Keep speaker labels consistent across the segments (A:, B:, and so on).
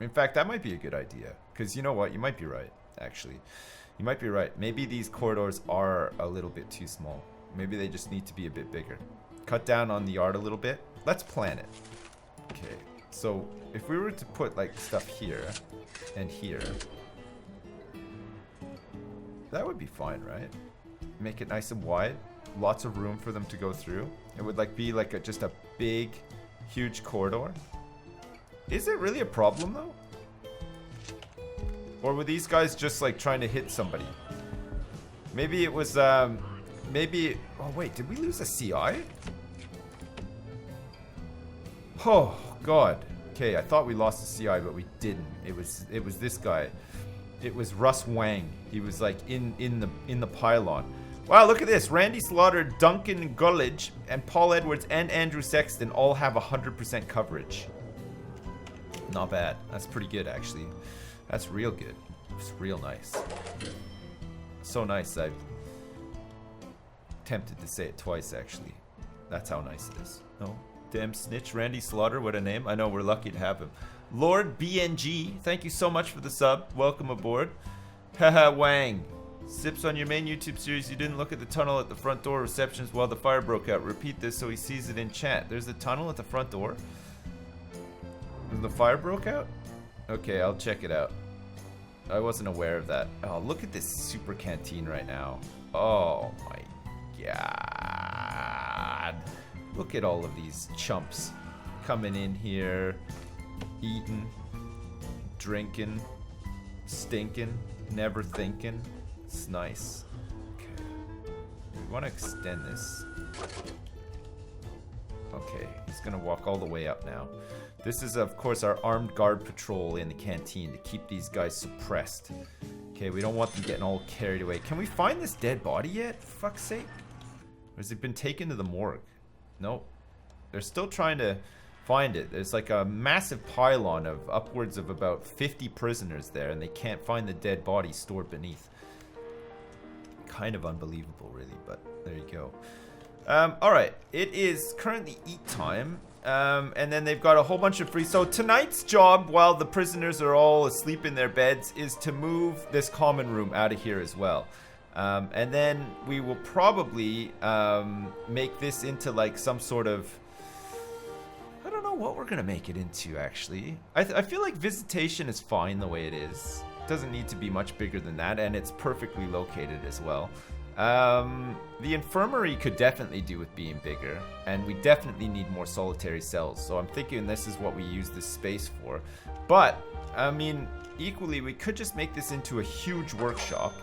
A: In fact, that might be a good idea. Because you know what? You might be right, actually. You might be right. Maybe these corridors are a little bit too small. Maybe they just need to be a bit bigger. Cut down on the yard a little bit. Let's plan it. Okay, so if we were to put like stuff here and here, that would be fine, right? Make it nice and wide. Lots of room for them to go through. It would like be like just a big, huge corridor. Is it really a problem though? Or were these guys just like trying to hit somebody? Maybe it was, maybe... Oh wait, did we lose a CI? Oh, God. Okay, I thought we lost the CI, but we didn't. It was this guy. It was Russ Wang. He was like in the pylon. Wow, look at this. Randy Slaughter, Duncan Gullidge, and Paul Edwards and Andrew Sexton all have 100% coverage. Not bad. That's pretty good, actually. That's real good. It's real nice. So nice, I'm tempted to say it twice, actually. That's how nice it is. No? Damn snitch. Randy Slaughter, what a name. I know, we're lucky to have him. Lord BNG, thank you so much for the sub. Welcome aboard. Haha, Wang. Sips, on your main YouTube series, you didn't look at the tunnel at the front door receptions while the fire broke out. Repeat this so he sees it in chat. There's a tunnel at the front door? When the fire broke out? Okay, I'll check it out. I wasn't aware of that. Oh, look at this super canteen right now. Oh my god. Look at all of these chumps coming in here, eating, drinking, stinking, never thinking. It's nice. Okay. We want to extend this. Okay, he's gonna walk all the way up now. This is, of course, our armed guard patrol in the canteen to keep these guys suppressed. Okay, we don't want them getting all carried away. Can we find this dead body yet? For fuck's sake. Or has it been taken to the morgue? Nope. They're still trying to find it. There's like a massive pylon of upwards of about 50 prisoners there, and they can't find the dead body stored beneath. Kind of unbelievable, really, but there you go. Alright, it is currently eat time. And then they've got a whole bunch of free. So tonight's job, while the prisoners are all asleep in their beds, is to move this common room out of here as well. And then we will probably make this into like some sort of... I don't know what we're going to make it into, actually. I feel like visitation is fine the way it is. It doesn't need to be much bigger than that, and it's perfectly located as well. The infirmary could definitely do with being bigger, and we definitely need more solitary cells, so I'm thinking this is what we use this space for. But, I mean, equally, we could just make this into a huge workshop,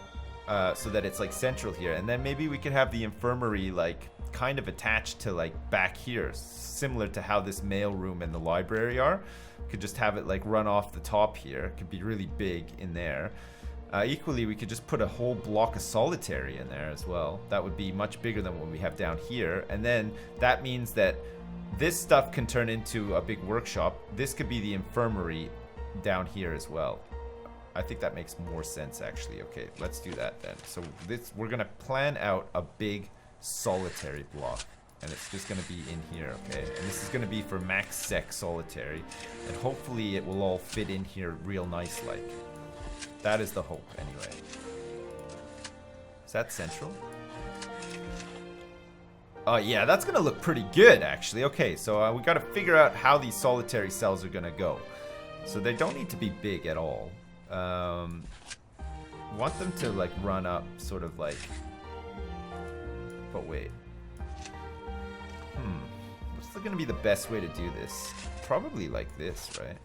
A: so that it's like central here, and then maybe we could have the infirmary like kind of attached to like back here, similar to how this mail room and the library are. Could just have it like run off the top here. It could be really big in there. Equally, we could just put a whole block of solitary in there as well. That would be much bigger than what we have down here. And then that means that this stuff can turn into a big workshop. This could be the infirmary down here as well. I think that makes more sense, actually. Okay, let's do that then. So we're going to plan out a big solitary block. And it's just going to be in here, okay? And this is going to be for max sec solitary. And hopefully it will all fit in here real nice like. That is the hope, anyway. Is that central? Oh, yeah, that's going to look pretty good, actually. Okay, so we got to figure out how these solitary cells are going to go. So they don't need to be big at all. Want them to, like, run up, sort of like... But wait. What's going to be the best way to do this? Probably like this, right?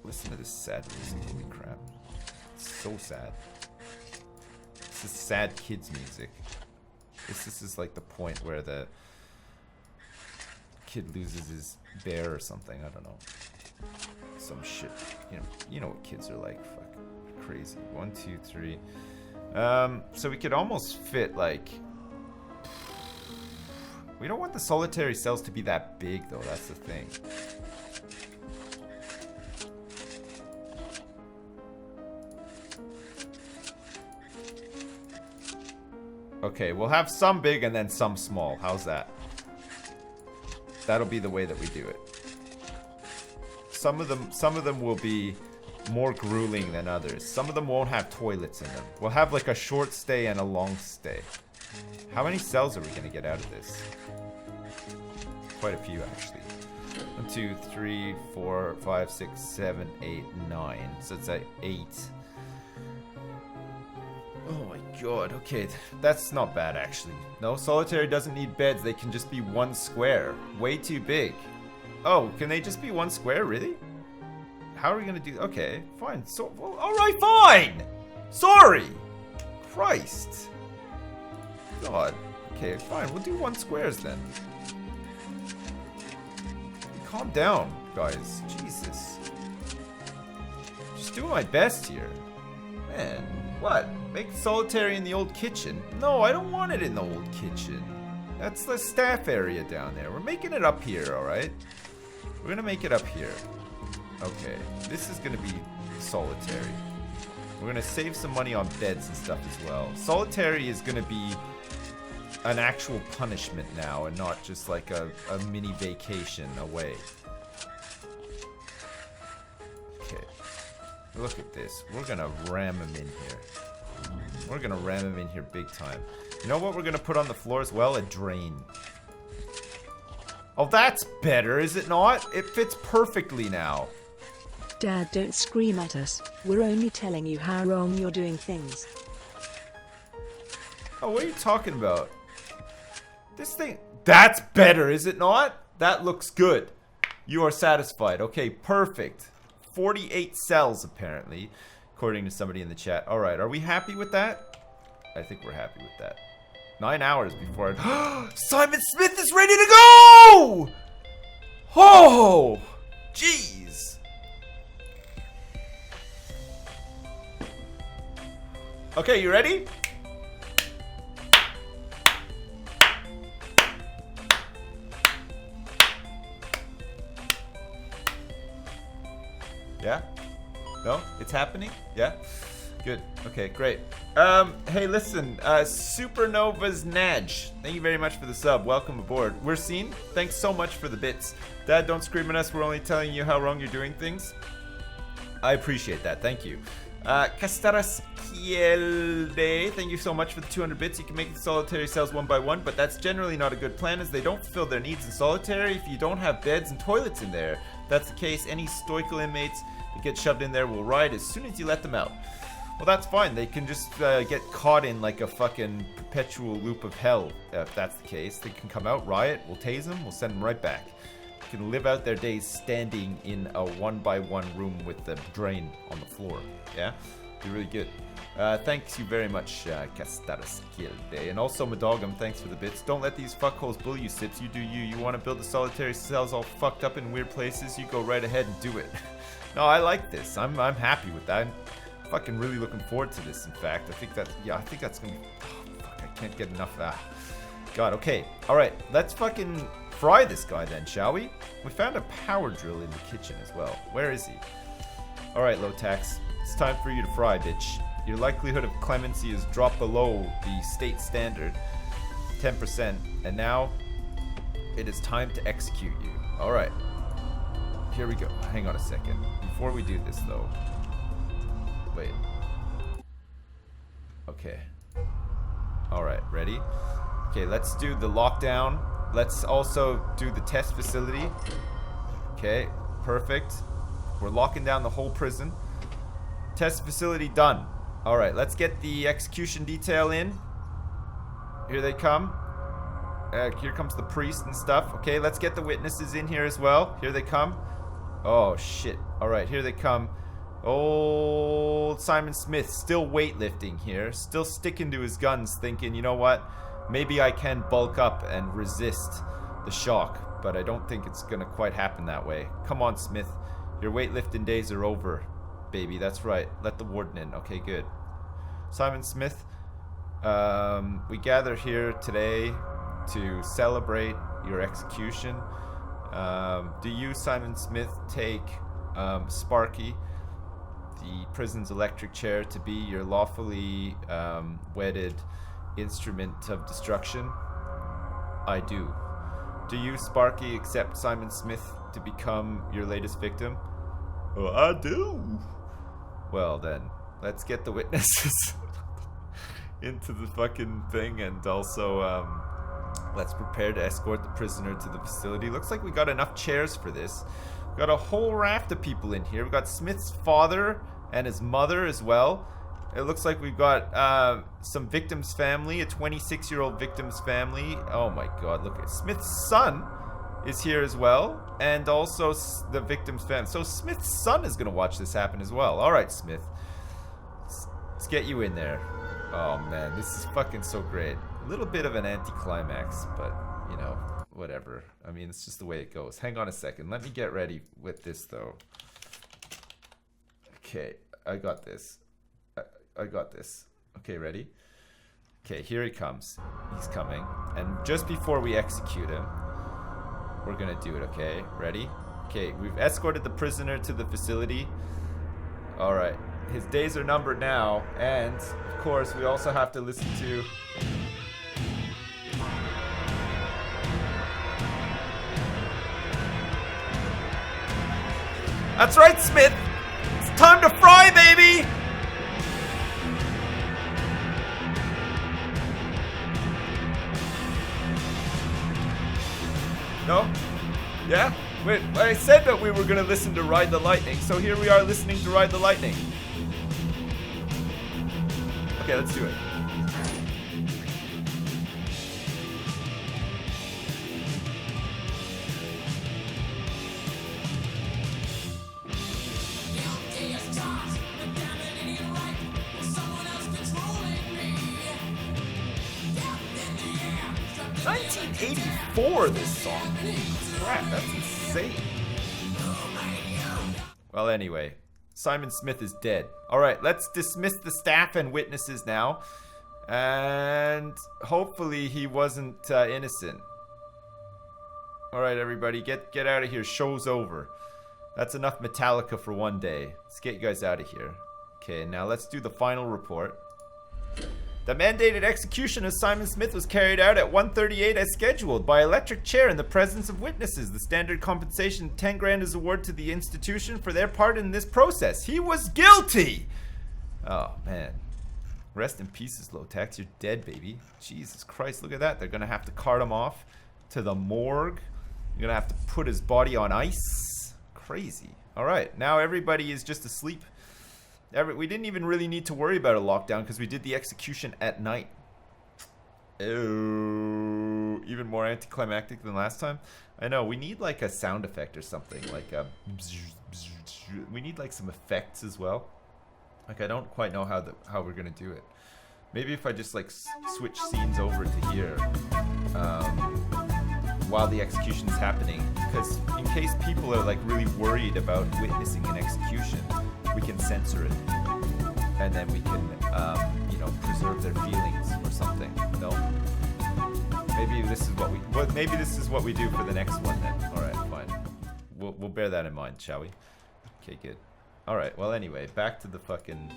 A: Listen to this sad music, holy crap. It's so sad. This is sad kids music. This is like the point where the kid loses his bear or something, I don't know. Some shit. You know what kids are like, fuck. Crazy. 1, 2, 3. So we could almost fit like... We don't want the solitary cells to be that big though, that's the thing. Okay, we'll have some big and then some small. How's that? That'll be the way that we do it. Some of them will be more grueling than others. Some of them won't have toilets in them. We'll have like a short stay and a long stay. How many cells are we gonna get out of this? Quite a few, actually. 1, 2, 3, 4, 5, 6, 7, 8, 9. So it's at 8. Oh my god, okay, that's not bad actually. No, solitary doesn't need beds, they can just be one square. Way too big. Oh, can they just be one square, really? How are we gonna do, okay, fine, so, well, alright, fine! Sorry! Christ. God, okay, fine, we'll do one squares then. Calm down, guys, Jesus. Just doing my best here. Man. What? Make solitary in the old kitchen? No, I don't want it in the old kitchen. That's the staff area down there. We're making it up here, alright? We're gonna make it up here. Okay, this is gonna be solitary. We're gonna save some money on beds and stuff as well. Solitary is gonna be an actual punishment now and not just like a mini vacation away. Okay. Look at this. We're gonna ram him in here. We're gonna ram him in here big time. You know what we're gonna put on the floor as well? A drain. Oh, that's better, is it not? It fits perfectly now.
B: Dad, don't scream at us. We're only telling you how wrong you're doing things.
A: Oh, what are you talking about? This thing... That's better, is it not? That looks good. You are satisfied. Okay, perfect. 48 cells, apparently, according to somebody in the chat. Alright, are we happy with that? I think we're happy with that. 9 hours before Simon Smith is ready to go! Oh! Jeez! Okay, you ready? Yeah? No? It's happening? Yeah? Good. Okay, great. Hey, listen, Supernova's Naj. Thank you very much for the sub. Welcome aboard. We're seen. Thanks so much for the bits. Dad, don't scream at us. We're only telling you how wrong you're doing things. I appreciate that. Thank you. Castaras Kielde, thank you so much for the 200 bits. You can make the solitary cells one by one, but that's generally not a good plan as they don't fulfill their needs in solitary if you don't have beds and toilets in there. If that's the case, any stoical inmates that get shoved in there will riot as soon as you let them out. Well, that's fine. They can just get caught in like a fucking perpetual loop of hell. If that's the case, they can come out, riot, we'll tase them, we'll send them right back. They can live out their days standing in a 1-by-1 room with the drain on the floor. Yeah? Be really good. Thanks you very much, Castaras Gilde. And also, Madogum, thanks for the bits. Don't let these fuckholes bully you, Sips. You do you. You want to build the solitary cells all fucked up in weird places? You go right ahead and do it. No, I like this. I'm happy with that. I'm fucking really looking forward to this, in fact. I think that's gonna be... Oh, fuck, I can't get enough of that. God, okay. Alright, let's fucking fry this guy then, shall we? We found a power drill in the kitchen as well. Where is he? Alright, low tax. It's time for you to fry, bitch. Your likelihood of clemency is dropped below the state standard, 10%, and now it is time to execute you. Alright. Here we go. Hang on a second. Before we do this, though. Wait. Okay. Alright, ready? Okay, let's do the lockdown. Let's also do the test facility. Okay, perfect. We're locking down the whole prison. Test facility done. Alright, let's get the execution detail in. Here they come. Here comes the priest and stuff. Okay, let's get the witnesses in here as well. Here they come. Oh, shit. Alright, here they come. Old Simon Smith still weightlifting here. Still sticking to his guns, thinking, you know what? Maybe I can bulk up and resist the shock. But I don't think it's going to quite happen that way. Come on, Smith. Your weightlifting days are over. Baby, that's right. Let the warden in. Okay, good. Simon Smith, we gather here today to celebrate your execution. Do you, Simon Smith, take Sparky, the prison's electric chair, to be your lawfully wedded instrument of destruction? I do. Do you, Sparky, accept Simon Smith to become your latest victim? Oh, I do. Well then, let's get the witnesses into the fucking thing, and also let's prepare to escort the prisoner to the facility. Looks like we got enough chairs for this. We got a whole raft of people in here. We got Smith's father and his mother as well. It looks like we've got some victim's family, a 26-year-old victim's family. Oh my god, look at Smith's son is here as well, and also the victim's family. So Smith's son is gonna watch this happen as well. All right, Smith, let's get you in there. Oh man, this is fucking so great. A little bit of an anticlimax, but you know, whatever. I mean, it's just the way it goes. Hang on a second. Let me get ready with this though. Okay, I got this. I got this. Okay, ready? Okay, here he comes. He's coming. And just before we execute him, we're gonna do it, okay? Ready? Okay, we've escorted the prisoner to the facility. Alright. His days are numbered now, and of course we also have to listen to That's right, Smith! It's time to fry, baby! No? Yeah? Wait, I said that we were gonna listen to Ride the Lightning, so here we are listening to Ride the Lightning. Okay, let's do it. This song. Holy crap, that's insane. Well, anyway, Simon Smith is dead. Alright, let's dismiss the staff and witnesses now. And hopefully he wasn't innocent. Alright, everybody, get out of here. Show's over. That's enough Metallica for one day. Let's get you guys out of here. Okay, now let's do the final report. The mandated execution of Simon Smith was carried out at 1:38 as scheduled by electric chair in the presence of witnesses. The standard compensation 10 grand is awarded to the institution for their part in this process. He was guilty! Oh, man. Rest in pieces, low tax. You're dead, baby. Jesus Christ, look at that. They're gonna have to cart him off to the morgue. You're gonna have to put his body on ice. Crazy. Alright, now everybody is just asleep. We didn't even really need to worry about a lockdown because we did the execution at night. Ew, even more anticlimactic than last time. I know, we need like a sound effect or something. Like a we need like some effects as well. Like I don't quite know how we're gonna do it. Maybe if I just like switch scenes over to here while the execution is happening, because in case people are like really worried about witnessing an execution, we can censor it, and then we can, you know, preserve their feelings or something. No? Maybe this is what maybe this is what we do for the next one then. All right, fine. We'll bear that in mind, shall we? Okay, good. All right. Well, anyway, back to the fucking.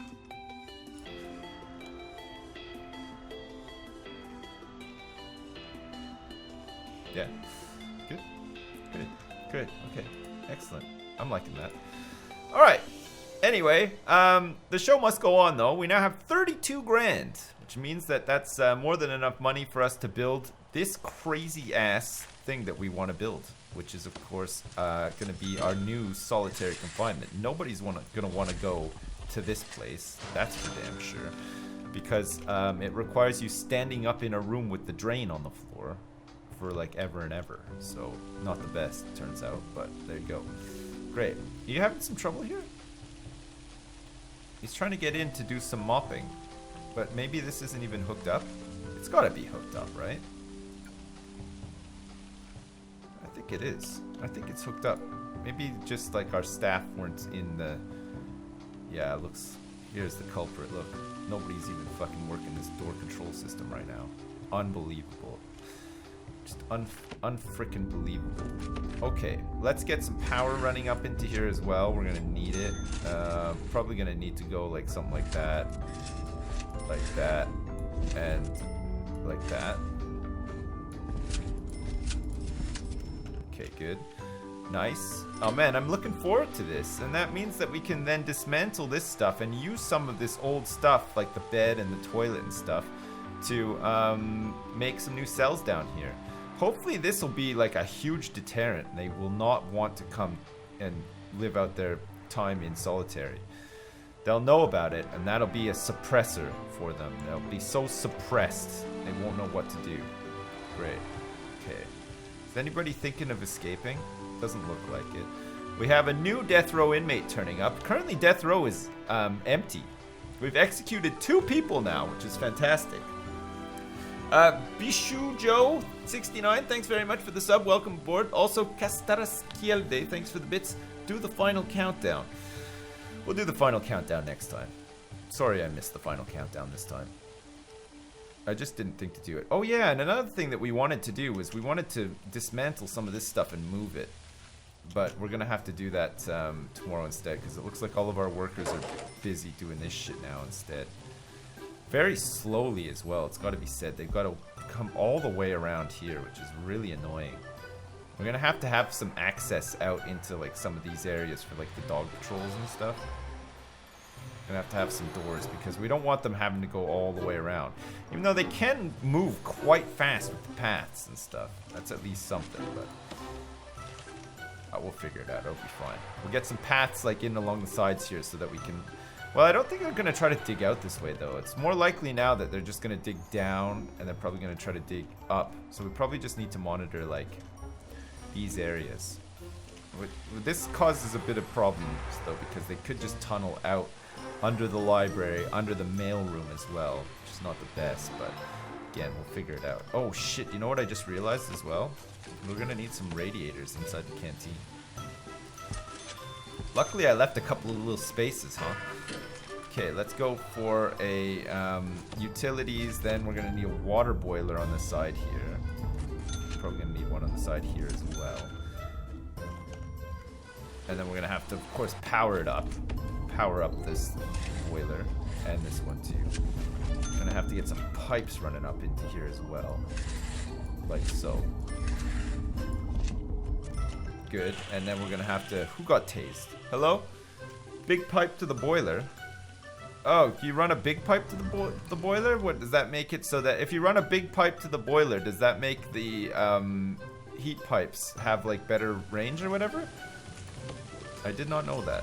A: Yeah. Good. Good. Good. Okay. Excellent. I'm liking that. All right. Anyway, the show must go on though. We now have 32 grand, which means that that's more than enough money for us to build this crazy ass thing that we want to build, which is of course going to be our new solitary confinement. Nobody's going to want to go to this place, that's for damn sure, because it requires you standing up in a room with the drain on the floor for like ever and ever. So not the best, turns out, but there you go. Great. Are you having some trouble here? He's trying to get in to do some mopping, but maybe this isn't even hooked up. It's gotta be hooked up, right? I think it is. I think it's hooked up. Maybe just like our staff weren't in the... Yeah, it looks... Here's the culprit, look. Nobody's even fucking working this door control system right now. Unbelievable. Just unfrickin' believable. Okay, let's get some power running up into here as well. We're gonna need it. Probably gonna need to go like something like that, and like that. Okay, good. Nice. Oh man, I'm looking forward to this. And that means that we can then dismantle this stuff and use some of this old stuff, like the bed and the toilet and stuff, to make some new cells down here. Hopefully this will be like a huge deterrent. They will not want to come and live out their time in solitary. They'll know about it, and that'll be a suppressor for them. They'll be so suppressed, they won't know what to do. Great. Okay. Is anybody thinking of escaping? Doesn't look like it. We have a new death row inmate turning up. Currently, death row is empty. We've executed 2 people now, which is fantastic. Bishu Joe 69, thanks very much for the sub. Welcome aboard. Also, Castarasquielde, thanks for the bits. Do the final countdown. We'll do the final countdown next time. Sorry I missed the final countdown this time. I just didn't think to do it. Oh yeah, and another thing that we wanted to do was we wanted to dismantle some of this stuff and move it. But we're going to have to do that tomorrow instead, because it looks like all of our workers are busy doing this shit now instead. Very slowly as well, it's got to be said. They've got to come all the way around here, which is really annoying. We're going to have some access out into like some of these areas for like the dog patrols and stuff. We're going to have some doors because we don't want them having to go all the way around. Even though they can move quite fast with the paths and stuff. That's at least something, but we'll figure it out. It'll be fine. We'll get some paths like in along the sides here so that we can... Well, I don't think they're going to try to dig out this way, though. It's more likely now that they're just going to dig down, and they're probably going to try to dig up. So we probably just need to monitor, like, these areas. This causes a bit of problems, though, because they could just tunnel out under the library, under the mail room as well, which is not the best, but again, we'll figure it out. Oh, shit. You know what I just realized as well? We're going to need some radiators inside the canteen. Luckily, I left a couple of little spaces, huh? Okay, let's go for a utilities. Then we're going to need a water boiler on the side here. Probably going to need one on the side here as well. And then we're going to have to, of course, power it up. Power up this boiler and this one too. We're going to have to get some pipes running up into here as well. Like so. Good. And then we're going to have to... Who got tased? Hello? Big pipe to the boiler. Oh, can you run a big pipe to the boiler? What does that make it so that if you run a big pipe to the boiler, does that make the heat pipes have like better range or whatever? I did not know that.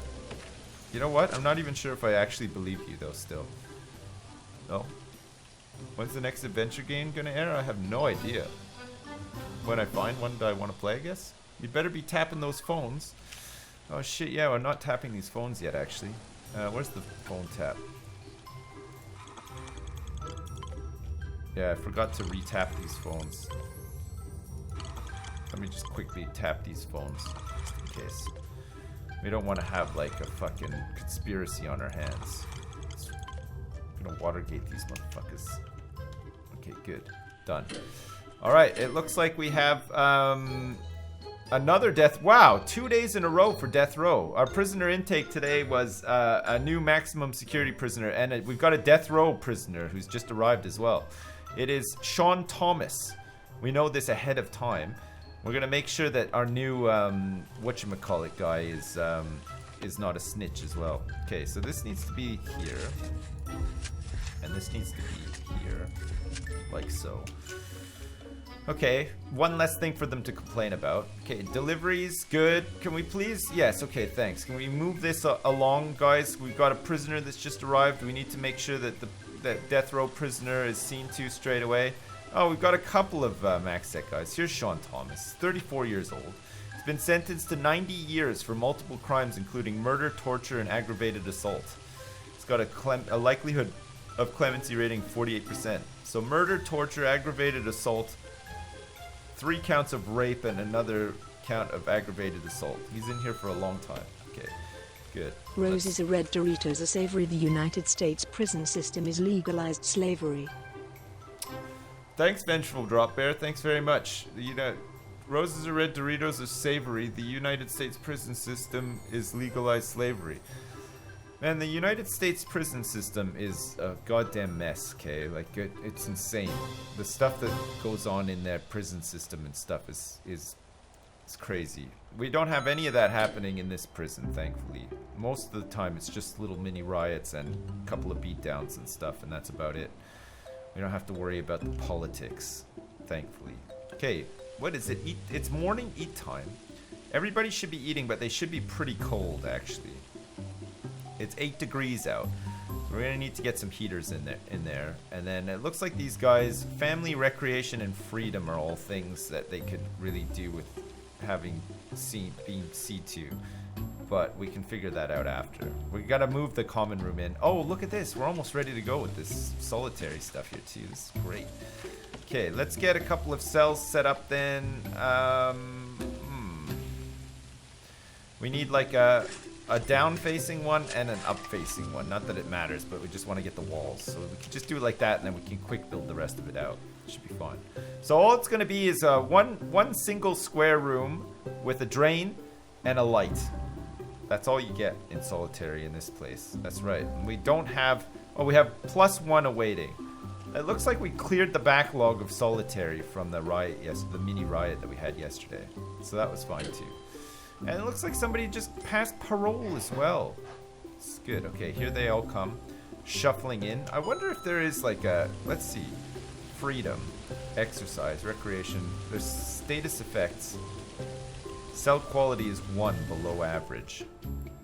A: You know what? I'm not even sure if I actually believe you though still. No? When's the next adventure game gonna air? I have no idea. When I find one that I want to play, I guess. You better be tapping those phones. Oh shit, yeah, we're not tapping these phones yet actually. Where's the phone tap? Yeah, I forgot to re-tap these phones. Let me just quickly tap these phones, just in case. We don't want to have like a fucking conspiracy on our hands. We're gonna Watergate these motherfuckers. Okay, good. Done. Alright, it looks like we have another death. Wow, 2 days in a row for death row. Our prisoner intake today was a new maximum security prisoner, and we've got a death row prisoner who's just arrived as well. It is Sean Thomas. We know this ahead of time. We're gonna make sure that our new whatchamacallit guy is not a snitch as well. Okay, so this needs to be here, and this needs to be here, like so. Okay, one less thing for them to complain about. Okay, deliveries, good. Can we please? Yes, okay, thanks. Can we move this along, guys? We've got a prisoner that's just arrived. We need to make sure that that death row prisoner is seen to straight away. Oh, we've got a couple of MaxSec guys. Here's Sean Thomas, 34 years old. He's been sentenced to 90 years for multiple crimes, including murder, torture, and aggravated assault. He's got a likelihood of clemency rating 48%. So murder, torture, aggravated assault, 3 counts of rape, and another count of aggravated assault. He's in here for a long time. Okay, good.
B: Roses are red, Doritos are savory. The United States prison system is legalized slavery.
A: Thanks, Vengeful Drop Bear. Thanks very much. Roses are red, Doritos are savory. The United States prison system is legalized slavery. Man, the United States prison system is a goddamn mess, okay? Like, it's insane. The stuff that goes on in their prison system and stuff is crazy. We don't have any of that happening in this prison, thankfully. Most of the time it's just little mini riots and a couple of beatdowns and stuff, and that's about it. We don't have to worry about the politics, thankfully. Okay, what is it? It's morning eat time. Everybody should be eating, but they should be pretty cold, actually. It's 8 degrees out. We're gonna need to get some heaters in there. And then it looks like these guys, family, recreation, and freedom are all things that they could really do with having being C2. But we can figure that out after. We gotta move the common room in. Oh, look at this. We're almost ready to go with this solitary stuff here too. This is great. Okay, let's get a couple of cells set up then. We need like a down-facing one and an up-facing one. Not that it matters, but we just want to get the walls. So we can just do it like that, and then we can quick build the rest of it out. Should be fine. So all it's going to be is one single square room with a drain and a light. That's all you get in solitary in this place. That's right. And we don't have... Oh, we have +1 awaiting. It looks like we cleared the backlog of solitary from the riot, the mini riot that we had yesterday. So that was fine too. And it looks like somebody just passed parole as well. It's good. Okay, here they all come. Shuffling in. I wonder if there is like a... Let's see. Freedom. Exercise. Recreation. There's status effects. Cell quality is 1 below average.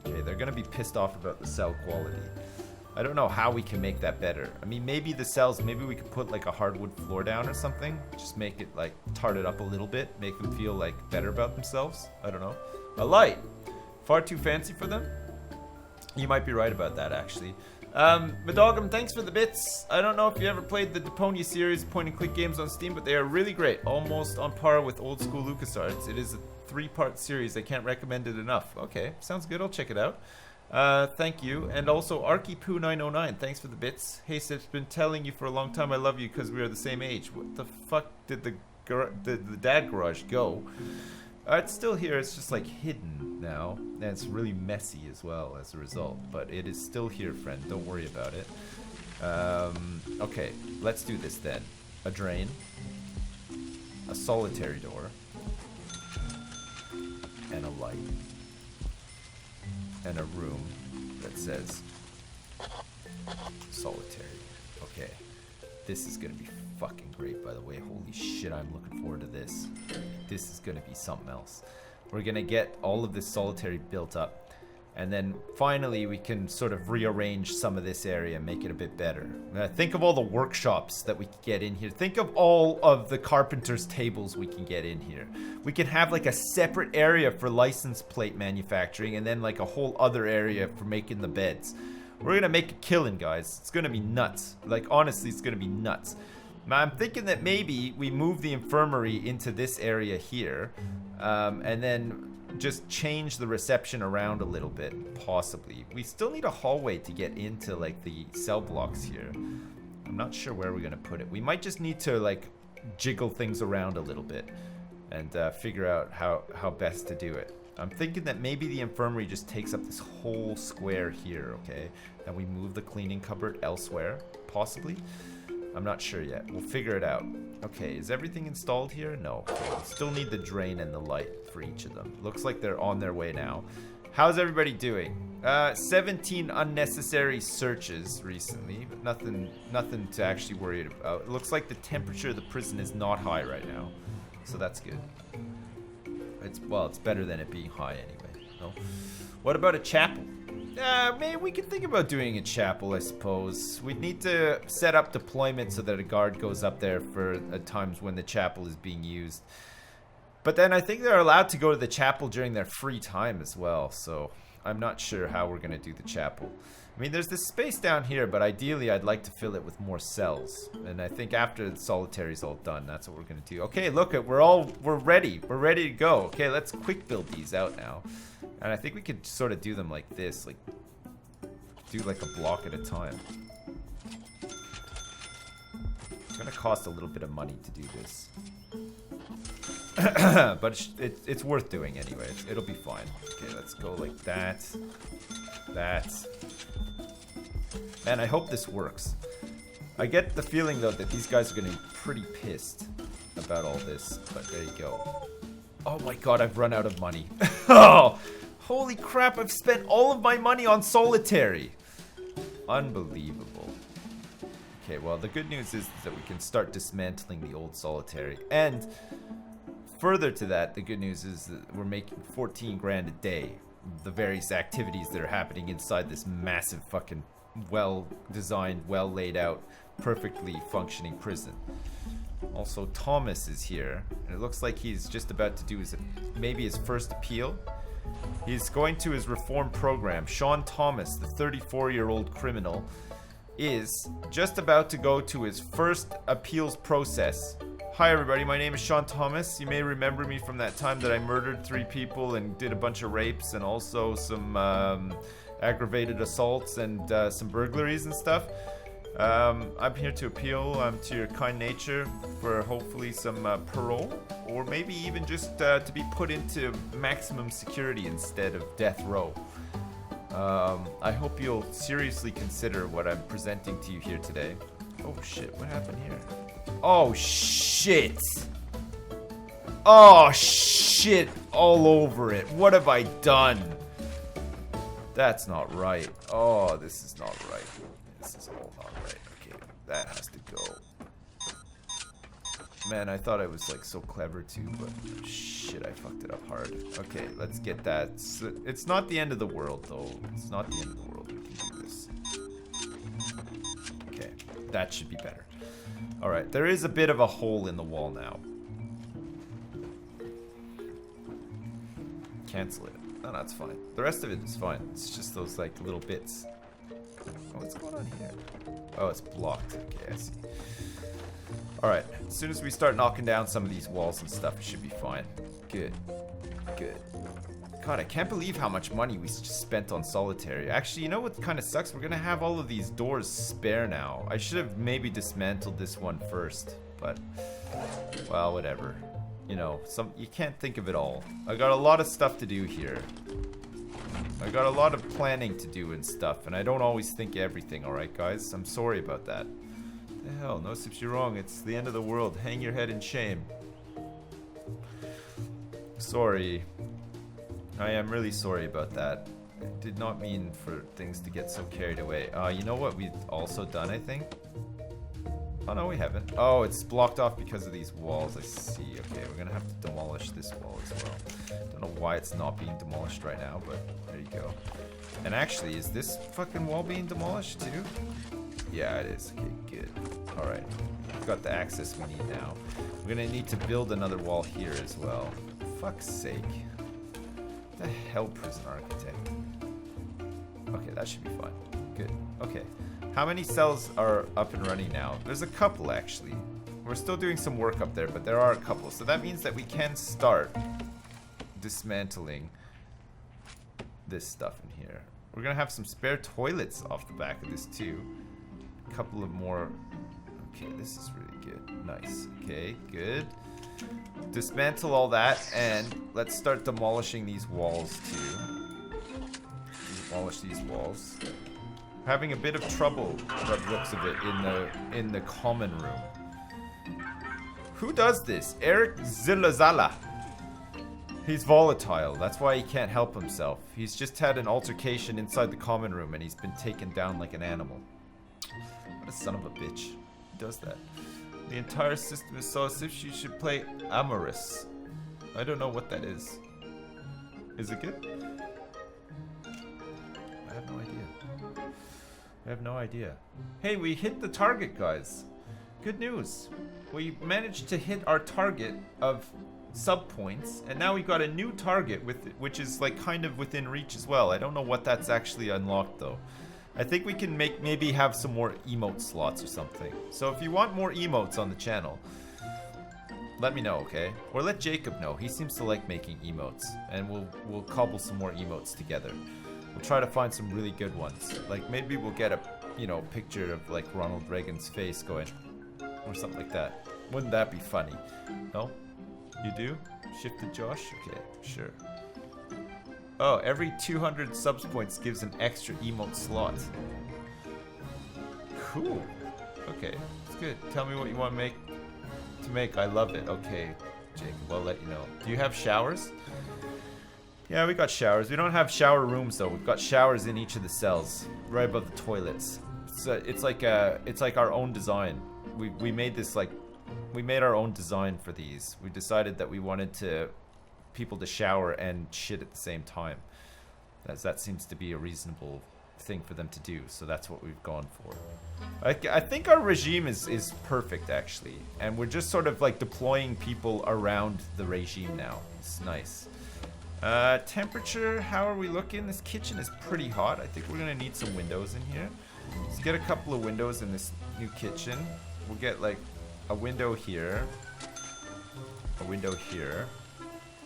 A: Okay, they're going to be pissed off about the cell quality. I don't know how we can make that better. I mean, maybe the cells, maybe we could put like a hardwood floor down or something. Just make it like, tart it up a little bit. Make them feel like better about themselves. I don't know. A light. Far too fancy for them? You might be right about that, actually. Madogum, thanks for the bits. I don't know if you ever played the Deponia series point-and-click games on Steam, but they are really great. Almost on par with old-school LucasArts. It is a 3-part series. I can't recommend it enough. Okay, sounds good. I'll check it out. Thank you. And also, ArkyPoo909, thanks for the bits. Hey, Sip's been telling you for a long time I love you because we are the same age. What the fuck did the dad garage go? It's still here, it's just like hidden now, and it's really messy as well as a result, but it is still here, friend, don't worry about it. Okay, let's do this then. A drain, a solitary door, and a light, and a room that says solitary. Okay, this is gonna be fucking great, by the way. Holy shit, I'm looking forward to this. This is gonna be something else. We're gonna get all of this solitary built up, and then finally we can sort of rearrange some of this area and make it a bit better. Think of all the workshops that we can get in here. Think of all of the carpenter's tables we can get in here. We can have like a separate area for license plate manufacturing, and then like a whole other area for making the beds. We're gonna make a killing, guys. It's gonna be nuts. Like, honestly, it's gonna be nuts. Now, I'm thinking that maybe we move the infirmary into this area here, and then just change the reception around a little bit, possibly. We still need a hallway to get into, like, the cell blocks here. I'm not sure where we're gonna put it. We might just need to, like, jiggle things around a little bit and figure out how best to do it. I'm thinking that maybe the infirmary just takes up this whole square here, okay? And we move the cleaning cupboard elsewhere, possibly. I'm not sure yet. We'll figure it out. Okay, is everything installed here? No. Okay, we still need the drain and the light for each of them. Looks like they're on their way now. How's everybody doing? 17 unnecessary searches recently, but nothing to actually worry about. It looks like the temperature of the prison is not high right now, so that's good. It's better than it being high anyway. No? What about a chapel? Maybe we could think about doing a chapel, I suppose. We'd need to set up deployment so that a guard goes up there for times when the chapel is being used. But then I think they're allowed to go to the chapel during their free time as well, so I'm not sure how we're going to do the chapel. I mean, there's this space down here, but ideally I'd like to fill it with more cells. And I think after the solitary's all done, that's what we're going to do. Okay, look, we're ready. We're ready to go. Okay, let's quick build these out now. And I think we could sort of do them like this, like do like a block at a time. It's going to cost a little bit of money to do this. But it's worth doing anyway. It'll be fine. Okay, let's go like that. That. Man, I hope this works. I get the feeling, though, that these guys are going to be pretty pissed about all this. But there you go. Oh my god, I've run out of money. Oh, holy crap, I've spent all of my money on solitary. Unbelievable. Okay, well, the good news is that we can start dismantling the old solitary. And further to that, the good news is that we're making 14 grand a day. The various activities that are happening inside this massive fucking well-designed, well-laid out, perfectly functioning prison. Also, Thomas is here, and it looks like he's just about to do maybe his first appeal. He's going to his reform program. Sean Thomas, the 34-year-old criminal, is just about to go to his first appeals process. Hi everybody, my name is Sean Thomas. You may remember me from that time that I murdered 3 people and did a bunch of rapes and also some aggravated assaults and some burglaries and stuff. I'm here to appeal to your kind nature for hopefully some parole, or maybe even just to be put into maximum security instead of death row. I hope you'll seriously consider what I'm presenting to you here today. Oh shit, what happened here? Oh shit! Oh shit all over it. What have I done? That's not right. Oh, this is not right. This is all not right. Okay, that has to go. Man, I thought I was like so clever too, but shit, I fucked it up hard. Okay, let's get that. It's not the end of the world though. It's not the end of the world. We can do this. Okay, that should be better. Alright, there is a bit of a hole in the wall now. Cancel it. No, that's fine. The rest of it is fine. It's just those like little bits. Oh, what's going on here? Oh, it's blocked. Okay, I see. Alright, as soon as we start knocking down some of these walls and stuff, it should be fine. Good. Good. God, I can't believe how much money we just spent on solitary. Actually, you know what kind of sucks? We're gonna have all of these doors spare now. I should have maybe dismantled this one first, but well, whatever. You know, you can't think of it all. I got a lot of stuff to do here. I got a lot of planning to do and stuff, and I don't always think everything, alright guys? I'm sorry about that. The hell, no sips, you're wrong. It's the end of the world. Hang your head in shame. Sorry. I am really sorry about that. I did not mean for things to get so carried away. You know what we've also done, I think? Oh, no, we haven't. Oh, it's blocked off because of these walls. I see. Okay, we're gonna have to demolish this wall as well. Don't know why it's not being demolished right now, but there you go. And actually, is this fucking wall being demolished too? Yeah, it is. Okay, good. Alright. We've got the access we need now. We're gonna need to build another wall here as well. Fuck's sake. What the hell, prison architect? Okay, that should be fine. Good. Okay. How many cells are up and running now? There's a couple, actually. We're still doing some work up there, but there are a couple. So that means that we can start dismantling this stuff in here. We're gonna have some spare toilets off the back of this, too. A couple of more. Okay, this is really good. Nice. Okay, good. Dismantle all that, and let's start demolishing these walls, too. Demolish these walls. Having a bit of trouble, by the looks of it, in the common room. Who does this? Eric Zilazala. He's volatile. That's why he can't help himself. He's just had an altercation inside the common room, and he's been taken down like an animal. What a son of a bitch. He does that. The entire system is so as if you should play Amorous. I don't know what that is. Is it good? I have no idea. I have no idea. Hey, we hit the target, guys. Good news. We managed to hit our target of sub points, and now we've got a new target which is like kind of within reach as well. I don't know what that's actually unlocked though. I think we can maybe have some more emote slots or something. So if you want more emotes on the channel, let me know, okay? Or let Jacob know. He seems to like making emotes, and we'll cobble some more emotes together. We'll try to find some really good ones. Like maybe we'll get a, you know, picture of like Ronald Reagan's face going, or something like that. Wouldn't that be funny? No? You do? Shifted Josh? Okay, sure. Oh, every 200 subs points gives an extra emote slot. Cool. Okay, that's good. Tell me what you want to make. I love it. Okay. Jacob. I'll let you know. Do you have showers? Yeah, we got showers. We don't have shower rooms though. We've got showers in each of the cells, right above the toilets. So it's like our own design. We made this like, we made our own design for these. We decided that we wanted people to shower and shit at the same time, as that seems to be a reasonable thing for them to do. So that's what we've gone for. I think our regime is perfect actually, and we're just sort of like deploying people around the regime now. It's nice. Temperature, how are we looking? This kitchen is pretty hot. I think we're gonna need some windows in here. Let's get a couple of windows in this new kitchen. We'll get like a window here,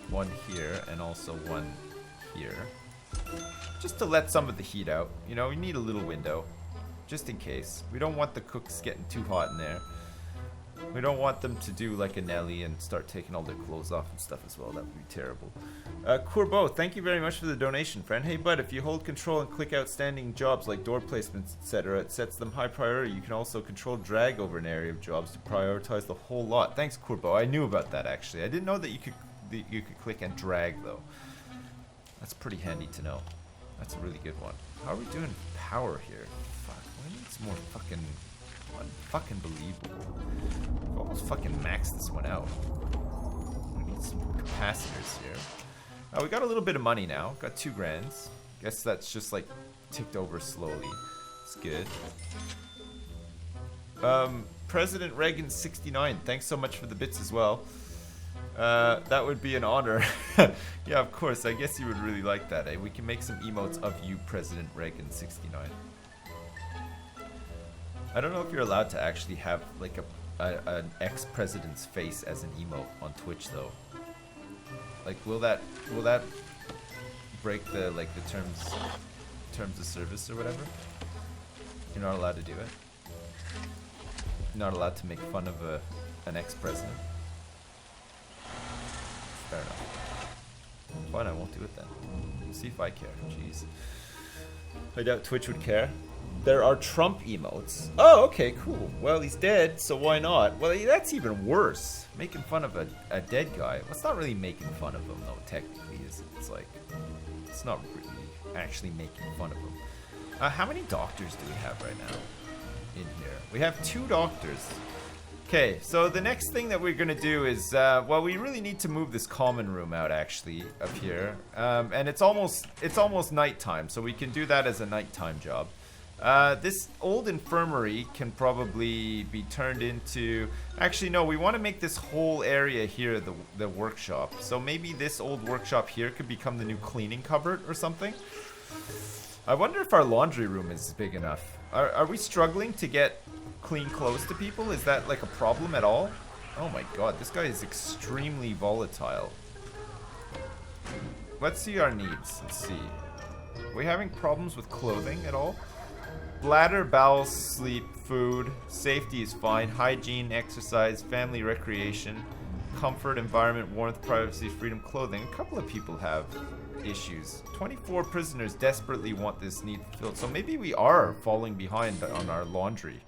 A: one here, and also one here. Just to let some of the heat out. You know, we need a little window, just in case. We don't want the cooks getting too hot in there. We don't want them to do like a Nelly and start taking all their clothes off and stuff as well. That would be terrible. Courbeau, thank you very much for the donation, friend. Hey, bud, if you hold control and click outstanding jobs like door placements, etc., it sets them high priority. You can also control drag over an area of jobs to prioritize the whole lot. Thanks, Courbeau. I knew about that, actually. I didn't know that you could click and drag, though. That's pretty handy to know. That's a really good one. How are we doing power here? Fuck, we need some more fucking... Unfucking believable. We've almost fucking maxed this one out. We need some capacitors here. Oh, we got a little bit of money now. Got 2 grand. Guess that's just like ticked over slowly. It's good. President Reagan 69. Thanks so much for the bits as well. That would be an honor. Yeah, of course. I guess you would really like that, eh? We can make some emotes of you, President Reagan 69. I don't know if you're allowed to actually have like an ex-president's face as an emote on Twitch though. Like, will that break the terms of service or whatever? You're not allowed to do it. You're not allowed to make fun of an ex-president. Fair enough. Fine, I won't do it then. We'll see if I care. Jeez. I doubt Twitch would care. There are Trump emotes. Oh, okay, cool. Well, he's dead, so why not? Well, that's even worse. Making fun of a dead guy. Well, it's not really making fun of him, though, technically, is it? It's like, it's not really actually making fun of him. How many doctors do we have right now in here? We have 2 doctors. Okay, so the next thing that we're gonna do is, well, we really need to move this common room out, actually, up here. And it's almost nighttime, so we can do that as a nighttime job. This old infirmary can probably be turned into... Actually, no, we want to make this whole area here the workshop. So maybe this old workshop here could become the new cleaning cupboard or something. I wonder if our laundry room is big enough. Are we struggling to get clean clothes to people? Is that like a problem at all? Oh my god, this guy is extremely volatile. Let's see our needs. Let's see. Are we having problems with clothing at all? Bladder, bowel, sleep, food, safety is fine, hygiene, exercise, family recreation, comfort, environment, warmth, privacy, freedom, clothing. A couple of people have issues. 24 prisoners desperately want this need filled, so maybe we are falling behind on our laundry.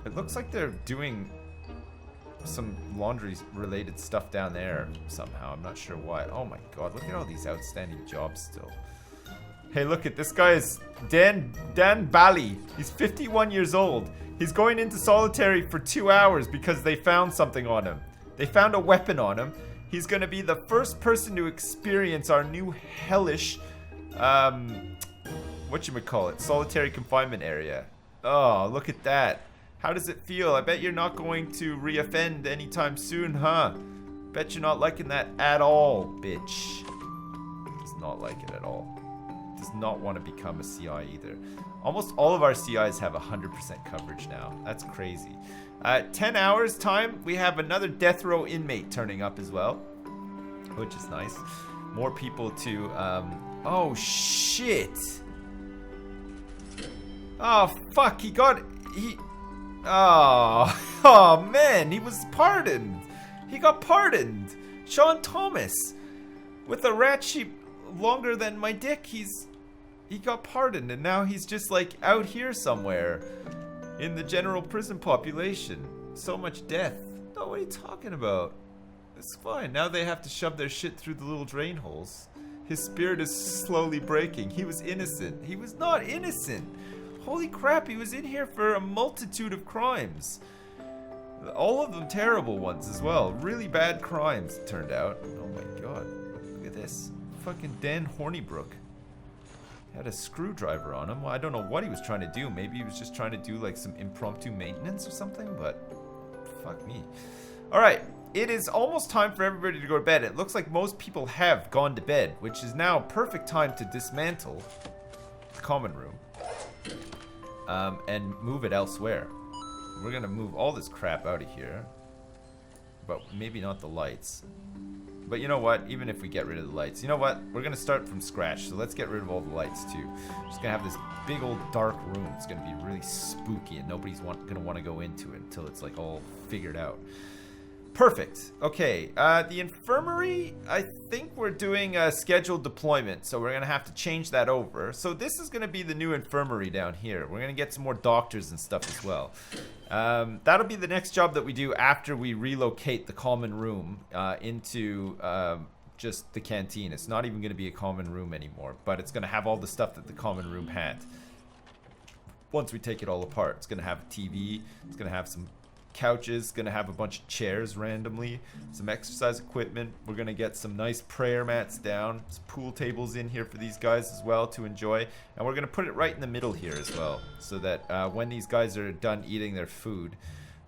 A: It looks like they're doing some laundry related stuff down there somehow. I'm not sure why. Oh my god, look at all these outstanding jobs still. Hey, look at this guy is Dan Bally. He's 51 years old. He's going into solitary for 2 hours because they found something on him. They found a weapon on him. He's gonna be the first person to experience our new hellish, whatchamacallit, solitary confinement area. Oh, look at that. How does it feel? I bet you're not going to reoffend anytime soon, huh? Bet you're not liking that at all, bitch. Does not like it at all. Does not want to become a CI either. Almost all of our CIs have 100% coverage now. That's crazy. 10 hours time, we have another death row inmate turning up as well, which is nice. More people to, oh shit. Oh fuck, oh man, he was pardoned. He got pardoned. Sean Thomas, with a rat sheep longer than my dick, he got pardoned, and now he's just like out here somewhere in the general prison population. So much death. No, what are you talking about? It's fine. Now they have to shove their shit through the little drain holes. His spirit is slowly breaking. He was innocent. He was not innocent. Holy crap, he was in here for a multitude of crimes. All of them terrible ones as well. Really bad crimes, it turned out. Oh my god. Look at this. Fucking Dan Hornibrook. Had a screwdriver on him. Well, I don't know what he was trying to do. Maybe he was just trying to do like some impromptu maintenance or something, but fuck me. Alright, it is almost time for everybody to go to bed. It looks like most people have gone to bed, which is now perfect time to dismantle the common room and move it elsewhere. We're gonna move all this crap out of here, but maybe not the lights. But you know what? Even if we get rid of the lights, you know what? We're gonna start from scratch. So let's get rid of all the lights too. Just gonna have this big old dark room. It's gonna be really spooky, and nobody's gonna want to go into it until it's like all figured out. Perfect. Okay. The infirmary. I think we're doing a scheduled deployment, so we're gonna have to change that over. So this is gonna be the new infirmary down here. We're gonna get some more doctors and stuff as well. That'll be the next job that we do after we relocate the common room into just the canteen. It's not even going to be a common room anymore, but it's going to have all the stuff that the common room had. Once we take it all apart, it's going to have a TV, it's going to have some couches, going to have a bunch of chairs randomly, some exercise equipment. We're going to get some nice prayer mats down, some pool tables in here for these guys as well to enjoy, and we're going to put it right in the middle here as well, so that when these guys are done eating their food,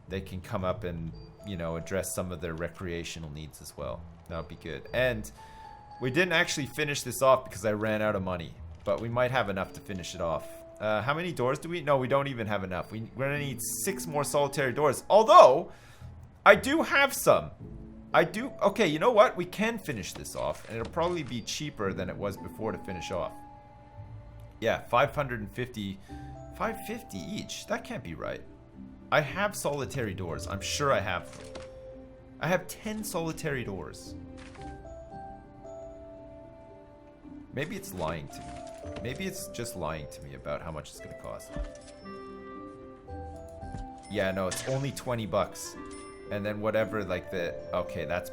A: they can come up and, you know, address some of their recreational needs as well. That would be good. And we didn't actually finish this off because I ran out of money, but we might have enough to finish it off. How many doors do we? No, we don't even have enough. We're gonna need 6 more solitary doors. Although, I do have some. I do. Okay, you know what? We can finish this off, and it'll probably be cheaper than it was before to finish off. Yeah, 550. 550 each. That can't be right. I have solitary doors. I'm sure I have them. I have 10 solitary doors. Maybe it's lying to me. Maybe it's just lying to me about how much it's gonna cost. Yeah, no, it's only 20 bucks. And then whatever, like the... Okay, that's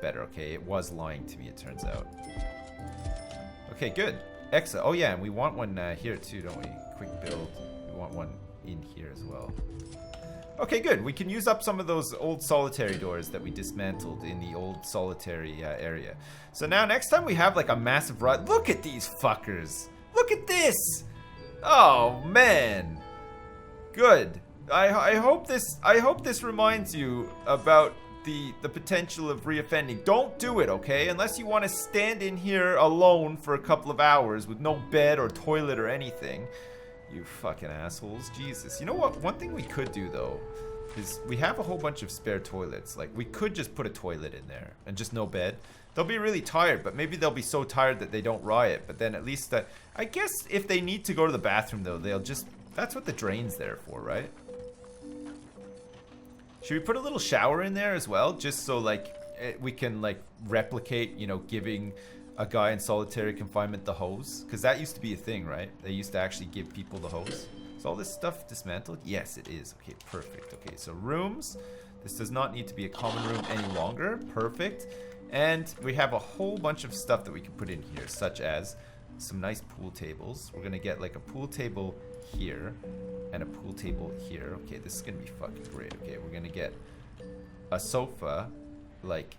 A: better. Okay, it was lying to me, it turns out. Okay, good. Excellent. Oh yeah, and we want one here too, don't we? Quick build. We want one in here as well. Okay, good. We can use up some of those old solitary doors that we dismantled in the old solitary area. So now next time we have like a massive run. Look at these fuckers. Look at this. Oh man. Good. I hope this reminds you about the potential of reoffending. Don't do it, okay? Unless you want to stand in here alone for a couple of hours with no bed or toilet or anything. You fucking assholes. Jesus. You know what? One thing we could do, though, is we have a whole bunch of spare toilets. Like, we could just put a toilet in there and just no bed. They'll be really tired, but maybe they'll be so tired that they don't riot. But then at least, I guess if they need to go to the bathroom, though, they'll just... That's what the drain's there for, right? Should we put a little shower in there as well? Just so, like, we can, like, replicate, you know, giving... a guy in solitary confinement the hose, because that used to be a thing, right? They used to actually give people the hose. Is all this stuff dismantled? Yes, it is. Okay, perfect. Okay, so rooms. This does not need to be a common room any longer. Perfect. And we have a whole bunch of stuff that we can put in here, such as some nice pool tables. We're gonna get like a pool table here and a pool table here. Okay, this is gonna be fucking great. Okay, we're gonna get a sofa, like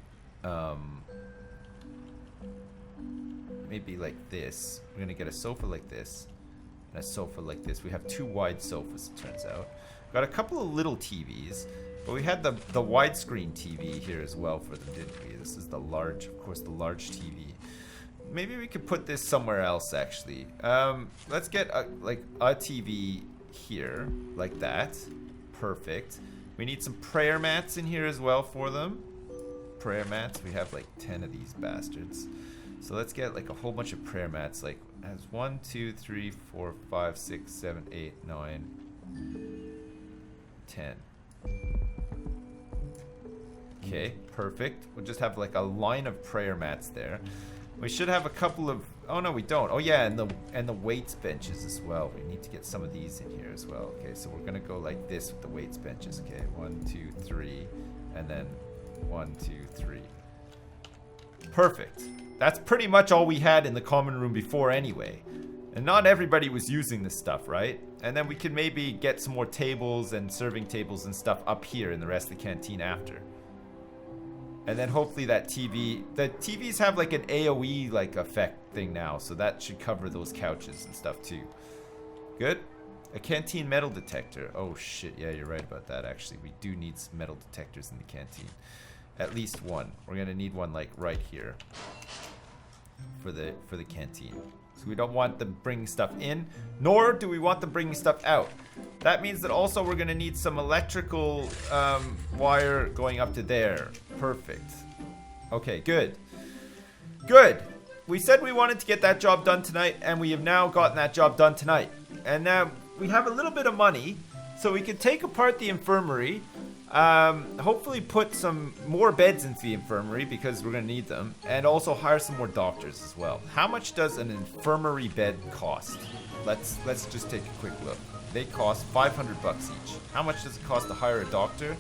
A: maybe like this. We're gonna get a sofa like this and a sofa like this. We have 2 wide sofas, it turns out. Got a couple of little TVs, but we had the widescreen TV here as well for them, didn't we? This is the large, of course, the large TV. Maybe we could put this somewhere else, actually. Let's get like a TV here, like that. Perfect. We need some prayer mats in here as well for them. Prayer mats. We have like 10 of these bastards. So let's get like a whole bunch of prayer mats. Like, as 1, 2, 3, 4, 5, 6, 7, 8, 9, 10. Okay, perfect. We'll just have like a line of prayer mats there. We should have a couple of... Oh no, we don't. Oh yeah, and the weights benches as well. We need to get some of these in here as well. Okay, so we're gonna go like this with the weights benches. Okay, 1, 2, 3, and then 1, 2, 3. Perfect. That's pretty much all we had in the common room before anyway. And not everybody was using this stuff, right? And then we can maybe get some more tables and serving tables and stuff up here in the rest of the canteen after. And then hopefully that TV, the TVs have like an AoE like effect thing now, so that should cover those couches and stuff too. Good. A canteen metal detector. Oh shit, yeah, you're right about that actually. We do need some metal detectors in the canteen. At least one. We're gonna need one like right here for the canteen. So we don't want them bringing stuff in, nor do we want them bringing stuff out. That means that also we're gonna need some electrical wire going up to there. Perfect. Okay, good. Good. We said we wanted to get that job done tonight, and we have now gotten that job done tonight. And now we have a little bit of money, so we can take apart the infirmary. Hopefully put some more beds into the infirmary because we're gonna need them, and also hire some more doctors as well. How much does an infirmary bed cost? Let's just take a quick look. They cost $500 each. How much does it cost to hire a doctor?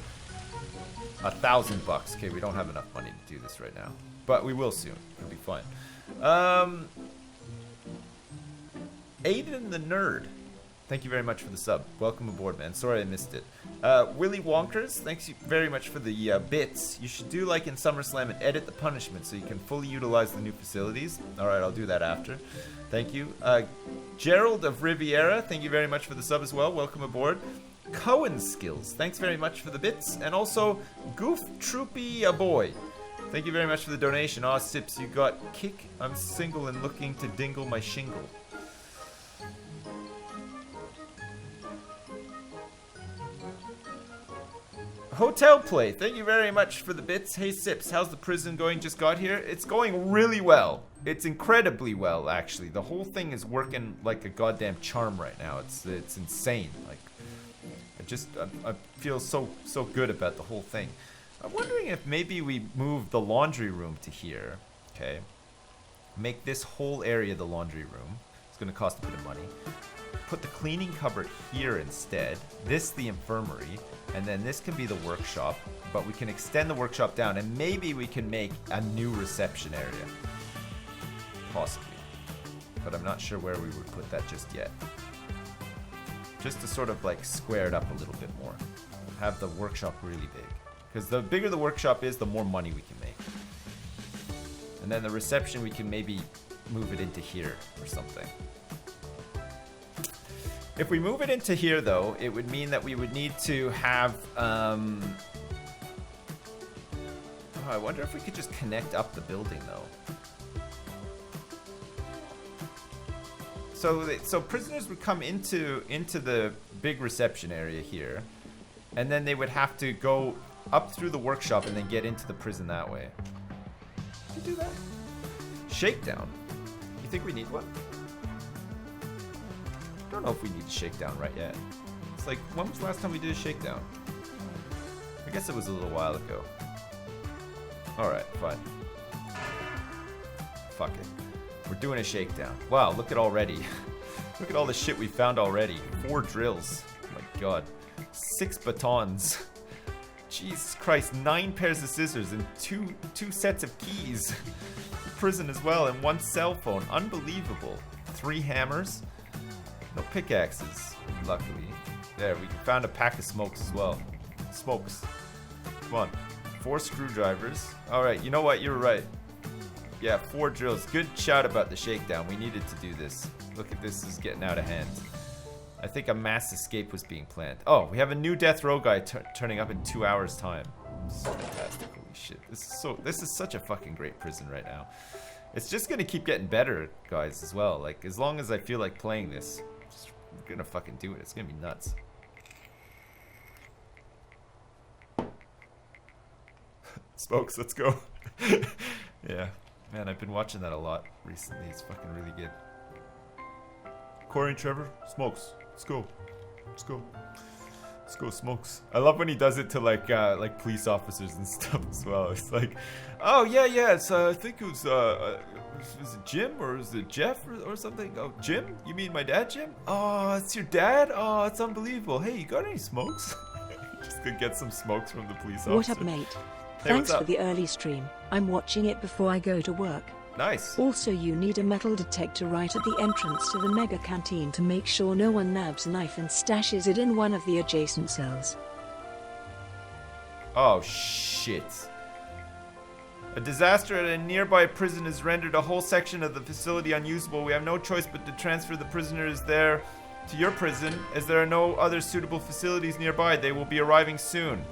A: $1,000. Okay, we don't have enough money to do this right now, but we will soon. It'll be fine. Aiden the Nerd, thank you very much for the sub. Welcome aboard, man. Sorry I missed it. Willy Wonkers, thanks you very much for the bits. You should do like in SummerSlam and edit the punishment so you can fully utilize the new facilities. Alright, I'll do that after. Thank you. Gerald of Riviera, thank you very much for the sub as well. Welcome aboard. Cohen Skills, thanks very much for the bits. And also, Goof Troopy a Boy, thank you very much for the donation. Aw, Sips, you got kick. I'm single and looking to dingle my shingle. Hotel Play, thank you very much for the bits. Hey Sips, how's the prison going? Just got here. It's going really well. It's incredibly well, actually. The whole thing is working like a goddamn charm right now. It's insane. Like, I feel so good about the whole thing. I'm wondering if maybe we move the laundry room to here. Okay. Make this whole area the laundry room. It's gonna cost a bit of money. Put the cleaning cupboard here instead. This the infirmary. And then this can be the workshop, but we can extend the workshop down, and maybe we can make a new reception area. Possibly. But I'm not sure where we would put that just yet. Just to sort of like square it up a little bit more. Have the workshop really big. Because the bigger the workshop is, the more money we can make. And then the reception, we can maybe move it into here or something. If we move it into here, though, it would mean that we would need to have, oh, I wonder if we could just connect up the building, though. So prisoners would come into the big reception area here, and then they would have to go up through the workshop and then get into the prison that way. Can you do that? Shakedown. You think we need one? I don't know if we need a shakedown right yet. It's like, when was the last time we did a shakedown? I guess it was a little while ago. Alright, fine. Fuck it. We're doing a shakedown. Wow, look at already. Look at all the shit we found already. 4 drills. Oh my god. 6 batons. Jesus Christ, 9 pairs of scissors and two sets of keys. Prison as well, and 1 cell phone. Unbelievable. 3 hammers. No pickaxes, luckily. There, we found a pack of smokes as well. Smokes. Come on. 4 screwdrivers. Alright, you know what? You were right. Yeah, 4 drills. Good shout about the shakedown. We needed to do this. Look at this. This is getting out of hand. I think a mass escape was being planned. Oh, we have a new death row guy turning up in 2 hours' time. This is fantastic. Holy shit. This is such a fucking great prison right now. It's just gonna keep getting better, guys, as well. Like, as long as I feel like playing this, we're gonna fucking do it. It's gonna be nuts. Smokes, let's go. Yeah. Man, I've been watching that a lot recently. It's fucking really good. Corey and Trevor, Smokes. Let's go. Let's go. Let's go, Smokes. I love when he does it to like police officers and stuff as well. It's like, oh yeah, it's I think it was it Jim or was it Jeff or something? Oh, Jim? You mean my dad, Jim? Oh, it's your dad? Oh, it's unbelievable. Hey, you got any smokes? Just gonna get some smokes from the police officer.
B: What up, mate?
A: Hey,
B: Thanks
A: what's up?
B: for the early stream. I'm watching it before I go to work.
A: Nice.
B: Also, you need a metal detector right at the entrance to the mega canteen to make sure no one nabs a knife and stashes it in one of the adjacent cells.
A: Oh, shit. A disaster at a nearby prison has rendered a whole section of the facility unusable. We have no choice but to transfer the prisoners there to your prison, as there are no other suitable facilities nearby. They will be arriving soon.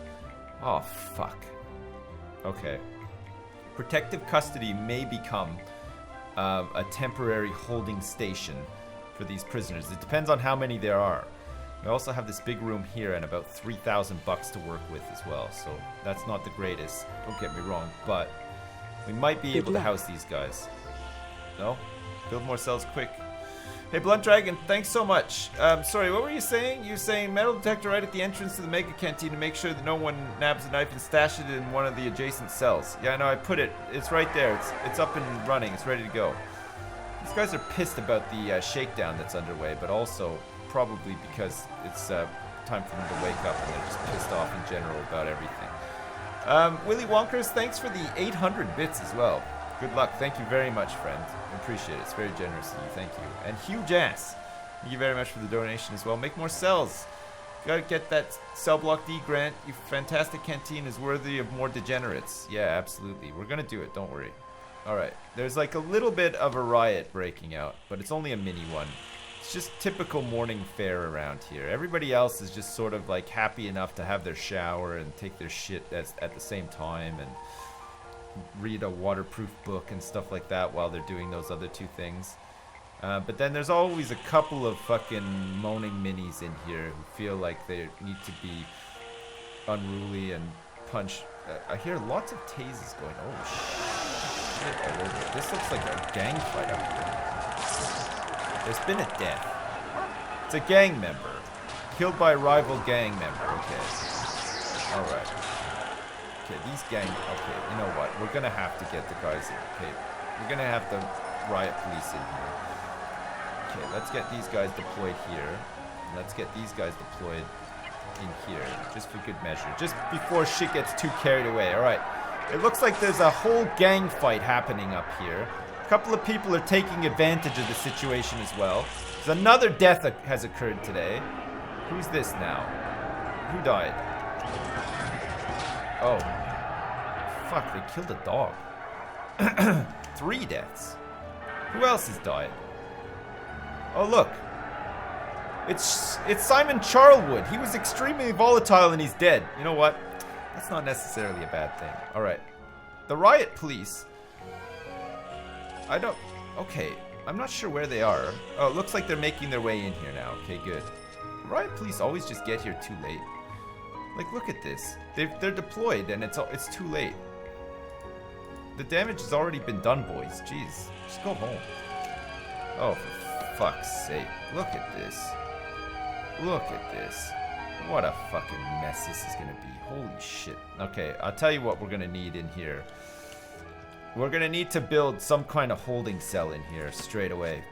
A: Oh, fuck. Okay. Protective custody may become a temporary holding station for these prisoners. It depends on how many there are. We also have this big room here and about $3,000 to work with as well, so that's not the greatest, don't get me wrong, but we might be able to house these guys. No? Build more cells quick. Hey, Blunt Dragon, thanks so much. Sorry, what were you saying? You were saying metal detector right at the entrance to the mega canteen to make sure that no one nabs a knife and stashes it in one of the adjacent cells. Yeah, no, I put it. It's right there. It's up and running. It's ready to go. These guys are pissed about the shakedown that's underway, but also probably because it's time for them to wake up and they're just pissed off in general about everything. Willy Wonkers, thanks for the 800 bits as well. Good luck. Thank you very much, friend. I appreciate it. It's very generous of you. Thank you. And huge ass. Thank you very much for the donation as well. Make more cells. Gotta get that Cell Block D grant. Your fantastic canteen is worthy of more degenerates. Yeah, absolutely. We're gonna do it. Don't worry. Alright. There's like a little bit of a riot breaking out, but it's only a mini one. It's just typical morning fare around here. Everybody else is just sort of like happy enough to have their shower and take their shit at the same time and read a waterproof book and stuff like that while they're doing those other two things. But then there's always a couple of fucking moaning minis in here who feel like they need to be unruly and punch. I hear lots of tases going. Oh shit all over. This looks like a gang fight up here. There's been a death. It's a gang member. Killed by a rival gang member. Okay. Alright. Okay, these gang... Okay, you know what? We're gonna have to get the guys in. Okay, we're gonna have the riot police in here. Okay, let's get these guys deployed here. And let's get these guys deployed in here, just for good measure. Just before shit gets too carried away. Alright, it looks like there's a whole gang fight happening up here. A couple of people are taking advantage of the situation as well. There's another death that has occurred today. Who's this now? Who died? Oh. Fuck, they killed a dog. 3 deaths. Who else has died? Oh, look. It's Simon Charlwood. He was extremely volatile and he's dead. You know what? That's not necessarily a bad thing. Alright. The riot police. Okay. I'm not sure where they are. Oh, it looks like they're making their way in here now. Okay, good. The riot police always just get here too late. Like, look at this. They're deployed, and it's too late. The damage has already been done, boys. Jeez, just go home. Oh, for fuck's sake! Look at this. Look at this. What a fucking mess this is gonna be. Holy shit. Okay, I'll tell you what we're gonna need in here. We're gonna need to build some kind of holding cell in here straight away.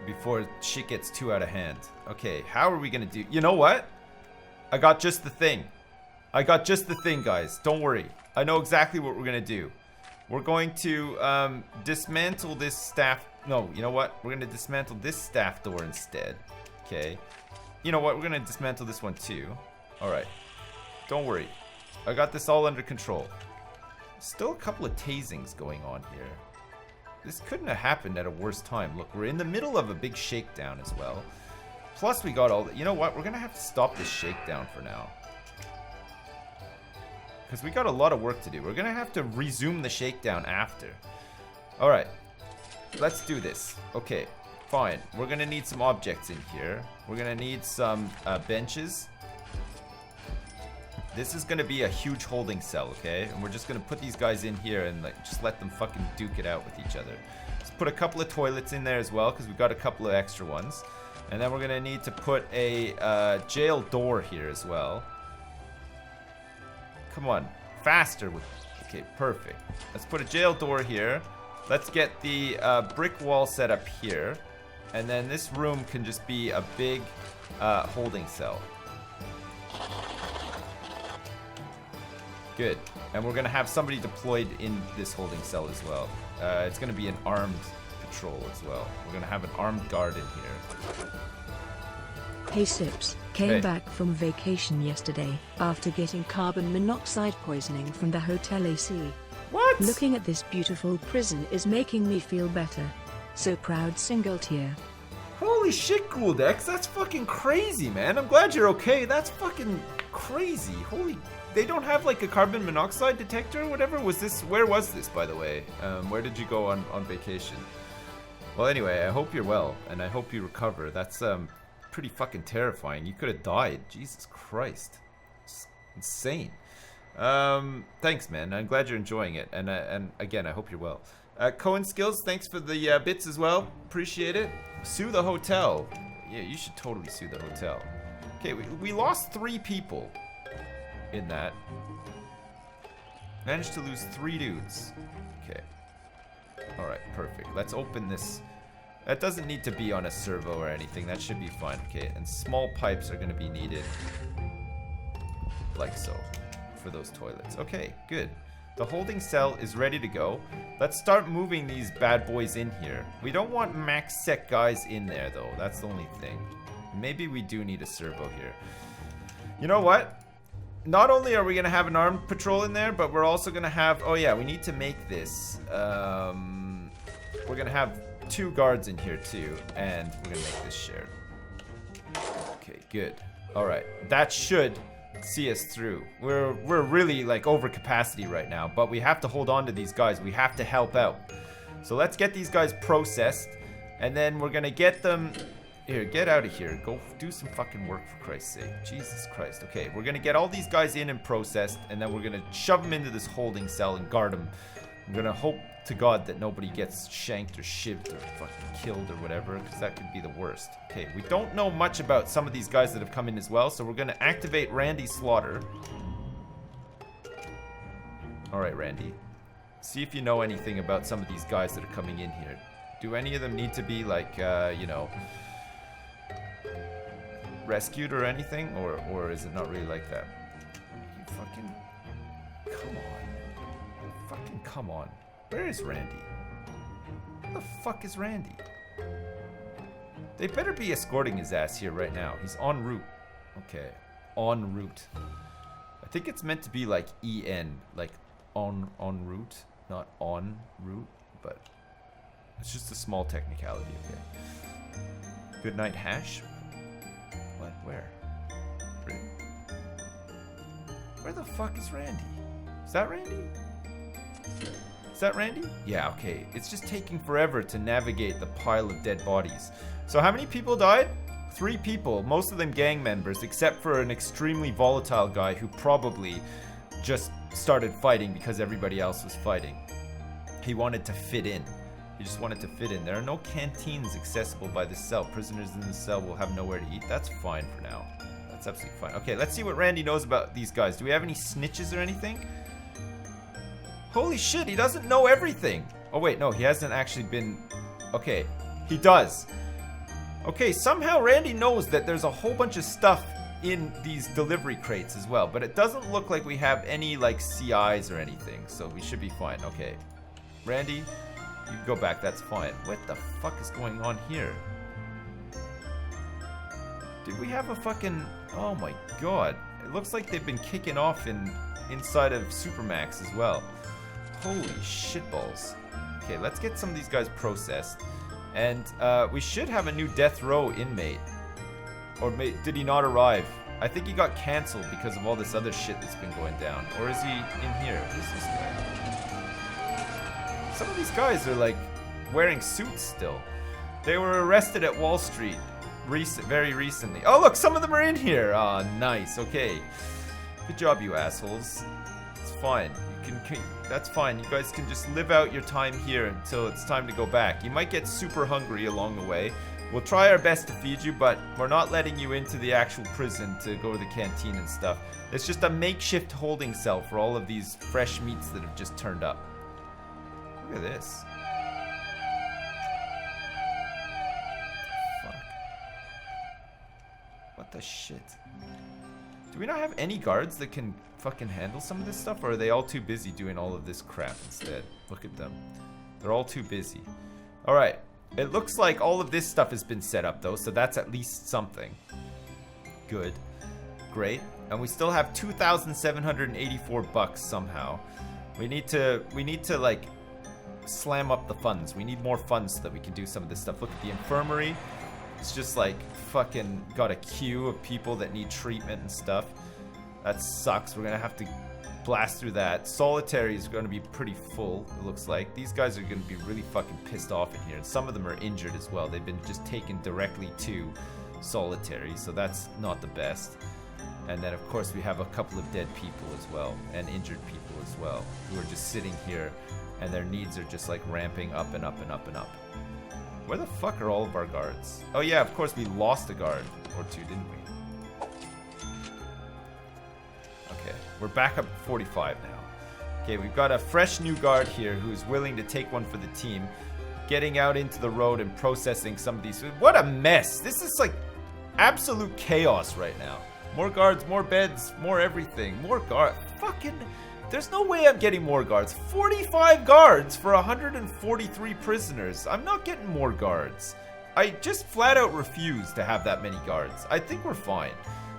A: Before shit gets too out of hand. Okay, how are we gonna do? You know what? I got just the thing. I got just the thing, guys. Don't worry. I know exactly what we're gonna do. We're going to dismantle this staff. No, you know what? We're gonna dismantle this staff door instead. Okay. You know what? We're gonna dismantle this one too. Alright. Don't worry. I got this all under control. Still a couple of tasings going on here. This couldn't have happened at a worse time. Look, we're in the middle of a big shakedown as well. Plus we got all the... You know what? We're gonna have to stop this shakedown for now. Because we got a lot of work to do. We're gonna have to resume the shakedown after. Alright. Let's do this. Okay. Fine. We're gonna need some objects in here. We're gonna need some benches. This is gonna be a huge holding cell, okay? And we're just gonna put these guys in here and like just let them fucking duke it out with each other. Let's put a couple of toilets in there as well, because we've got a couple of extra ones. And then we're gonna need to put a jail door here as well. Come on, faster with... Okay, perfect. Let's put a jail door here. Let's get the brick wall set up here. And then this room can just be a big holding cell. Good. And we're going to have somebody deployed in this holding cell as well. It's going to be an armed patrol as well. We're going to have an armed guard in here.
B: Hey Sips, came back from vacation yesterday after getting carbon monoxide poisoning from the hotel AC.
A: What?
B: Looking at this beautiful prison is making me feel better. So proud, single tear.
A: Holy shit, Ghouldex, that's fucking crazy, man. I'm glad you're okay. That's fucking crazy. Holy... They don't have like a carbon monoxide detector or whatever? Where was this, by the way? Where did you go on vacation? Well, anyway, I hope you're well, and I hope you recover. That's pretty fucking terrifying. You could have died. Jesus Christ. It's insane. Thanks, man. I'm glad you're enjoying it, and again, I hope you're well. Cohen Skills, thanks for the bits as well. Appreciate it. Sue the hotel. Yeah, you should totally sue the hotel. Okay, we lost 3 people in that. Managed to lose 3 dudes. Okay. Alright, perfect. Let's open this. That doesn't need to be on a servo or anything. That should be fine. Okay, and small pipes are going to be needed. Like so. For those toilets. Okay, good. The holding cell is ready to go. Let's start moving these bad boys in here. We don't want max sec guys in there, though. That's the only thing. Maybe we do need a servo here. You know what? Not only are we going to have an armed patrol in there, but we're also going to have... Oh, yeah, we need to make this. We're going to have 2 guards in here, too. And we're going to make this shared. Okay, good. All right. That should see us through. We're really, like, over capacity right now. But we have to hold on to these guys. We have to help out. So let's get these guys processed. And then we're going to get them... Here, get out of here. Go do some fucking work, for Christ's sake. Jesus Christ. Okay, we're going to get all these guys in and processed, and then we're going to shove them into this holding cell and guard them. I'm going to hope to God that nobody gets shanked or shivved or fucking killed or whatever, because that could be the worst. Okay, we don't know much about some of these guys that have come in as well, so we're going to activate Randy Slaughter. Alright, Randy. See if you know anything about some of these guys that are coming in here. Do any of them need to be, like, you know... rescued or anything, or is it not really like that? You fucking come on. Fucking come on. Where is Randy? Where the fuck is Randy? They better be escorting his ass here right now. He's en route. Okay. En route. I think it's meant to be like EN, like en route, not on route, but it's just a small technicality, okay. Good night, Hash. What? Where? Where the fuck is Randy? Is that Randy? Is that Randy? Yeah, okay. It's just taking forever to navigate the pile of dead bodies. So how many people died? 3 people, most of them gang members, except for an extremely volatile guy who probably just started fighting because everybody else was fighting. He wanted to fit in. He just wanted to fit in. There are no canteens accessible by the cell. Prisoners in the cell will have nowhere to eat. That's fine for now. That's absolutely fine. Okay, let's see what Randy knows about these guys. Do we have any snitches or anything? Holy shit, he doesn't know everything. Oh wait, no, he hasn't actually been... Okay, he does. Okay, somehow Randy knows that there's a whole bunch of stuff in these delivery crates as well, but it doesn't look like we have any, like, CIs or anything, so we should be fine. Okay, Randy, you can go back, that's fine. What the fuck is going on here? Did we have a fucking... Oh my god. It looks like they've been kicking off inside of Supermax as well. Holy shitballs. Okay, let's get some of these guys processed. And we should have a new death row inmate. Or did he not arrive? I think he got cancelled because of all this other shit that's been going down. Or is he in here? Who's this guy? Some of these guys are like wearing suits still. They were arrested at Wall Street very recently. Oh look, some of them are in here. Ah, nice. Okay. Good job, you assholes. It's fine. That's fine. You guys can just live out your time here until it's time to go back. You might get super hungry along the way. We'll try our best to feed you, but we're not letting you into the actual prison to go to the canteen and stuff. It's just a makeshift holding cell for all of these fresh meats that have just turned up. Look at this. Fuck. What the shit? Do we not have any guards that can fucking handle some of this stuff? Or are they all too busy doing all of this crap instead? Look at them. They're all too busy. Alright. It looks like all of this stuff has been set up though, so that's at least something. Good. Great. And we still have 2,784 bucks somehow. We need to like slam up the funds. We need more funds so that we can do some of this stuff. Look at the infirmary. It's just like fucking got a queue of people that need treatment and stuff. That sucks. We're gonna have to blast through that. Solitary is gonna be pretty full, it looks like. These guys are gonna be really fucking pissed off in here. And some of them are injured as well. They've been just taken directly to solitary, so that's not the best. And then of course we have a couple of dead people as well, and injured people as well, who are just sitting here and their needs are just like ramping up and up and up and up. Where the fuck are all of our guards? Oh yeah, of course we lost a guard or two, didn't we? Okay, we're back up at 45 now. Okay, we've got a fresh new guard here who's willing to take one for the team, getting out into the road and processing some of these. What a mess! This is like absolute chaos right now. More guards, more beds, more everything, more guard. Fucking, there's no way I'm getting more guards. 45 guards for 143 prisoners. I'm not getting more guards. I just flat out refuse to have that many guards. I think we're fine.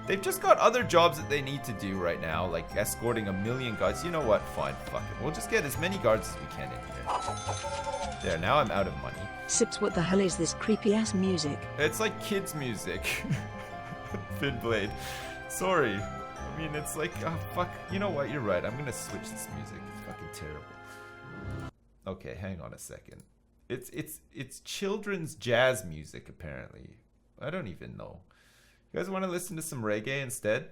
A: They've just got other jobs that they need to do right now, like escorting 1 million guards. You know what? Fine, fuck it. We'll just get as many guards as we can in here. There, now I'm out of money.
B: Sips, what the hell is this creepy ass music?
A: It's like kids' music. Finblade. Sorry. I mean, it's like, oh, fuck. You know what? You're right. I'm gonna switch this music. It's fucking terrible. Okay, hang on a second. It's children's jazz music, apparently. I don't even know. You guys want to listen to some reggae instead?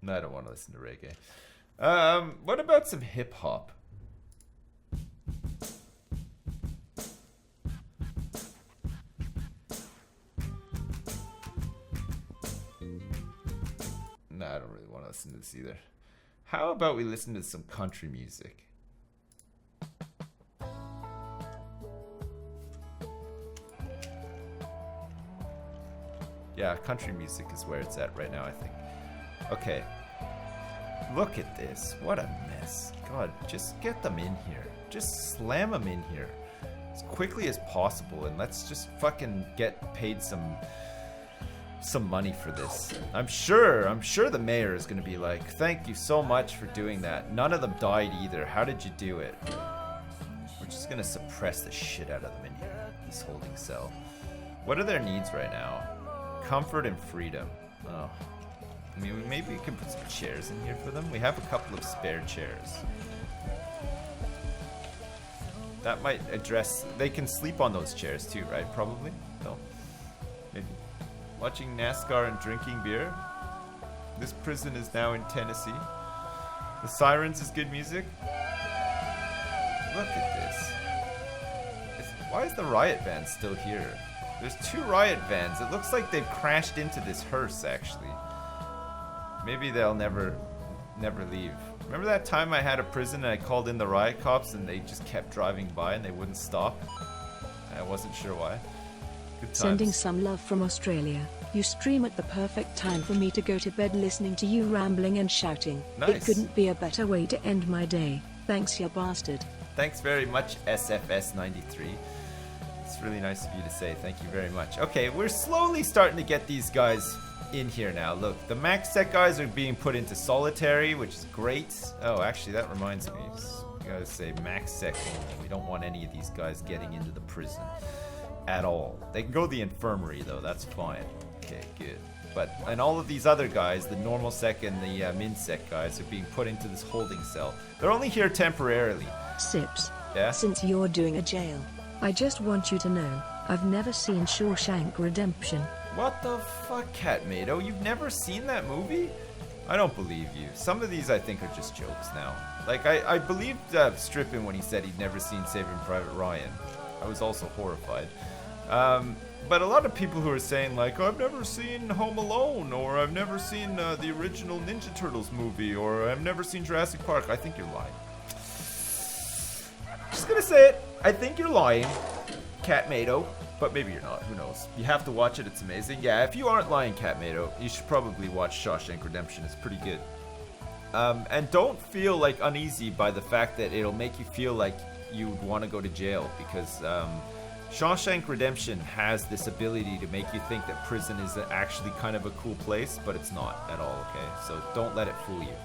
A: No, I don't want to listen to reggae. What about some hip hop? No, I don't really want to listen to this either. How about we listen to some country music? Yeah, country music is where it's at right now, I think. Okay. Look at this. What a mess. God, just get them in here. Just slam them in here as quickly as possible, and let's just fucking get paid some money for this. I'm sure the mayor is gonna be like, thank you so much for doing that. None of them died either. How did you do it? We're just gonna suppress the shit out of them in here. This holding cell. What are their needs right now? Comfort and freedom. Oh. I mean, maybe we can put some chairs in here for them. We have a couple of spare chairs. That might address... They can sleep on those chairs too, right? Probably? No. Maybe. Watching NASCAR and drinking beer. This prison is now in Tennessee. The Sirens is good music. Look at this. Why is the riot van still here? There's 2 riot vans. It looks like they've crashed into this hearse, actually. Maybe they'll never leave. Remember that time I had a prison and I called in the riot cops and they just kept driving by and they wouldn't stop? I wasn't sure why. Good times.
B: Sending some love from Australia. You stream at the perfect time for me to go to bed listening to you rambling and shouting.
A: Nice.
B: It couldn't be a better way to end my day. Thanks, you bastard.
A: Thanks very much, SFS93. It's really nice of you to say. Thank you very much. Okay, we're slowly starting to get these guys in here now. Look, the max set guys are being put into solitary, which is great. Oh, actually, that reminds me. You gotta say max sec only. We don't want any of these guys getting into the prison at all. They can go to the infirmary, though. That's fine. Okay, good. But, and all of these other guys, the normal sec and the min sec guys, are being put into this holding cell. They're only here temporarily.
B: Sips.
A: Yeah?
B: Since you're doing a jail, I just want you to know, I've never seen Shawshank Redemption.
A: What the fuck, Catmado? You've never seen that movie? I don't believe you. Some of these I think are just jokes now. Like, I believed Strippin when he said he'd never seen Saving Private Ryan. I was also horrified. But a lot of people who are saying like, oh, I've never seen Home Alone, or I've never seen the original Ninja Turtles movie, or I've never seen Jurassic Park. I think you're lying. Just gonna say it. I think you're lying, Catmado. But maybe you're not. Who knows? You have to watch it. It's amazing. Yeah, if you aren't lying, Catmado, you should probably watch Shawshank Redemption. It's pretty good. And don't feel like uneasy by the fact that it'll make you feel like you'd want to go to jail, because Shawshank Redemption has this ability to make you think that prison is actually kind of a cool place, but it's not at all, okay? So don't let it fool you.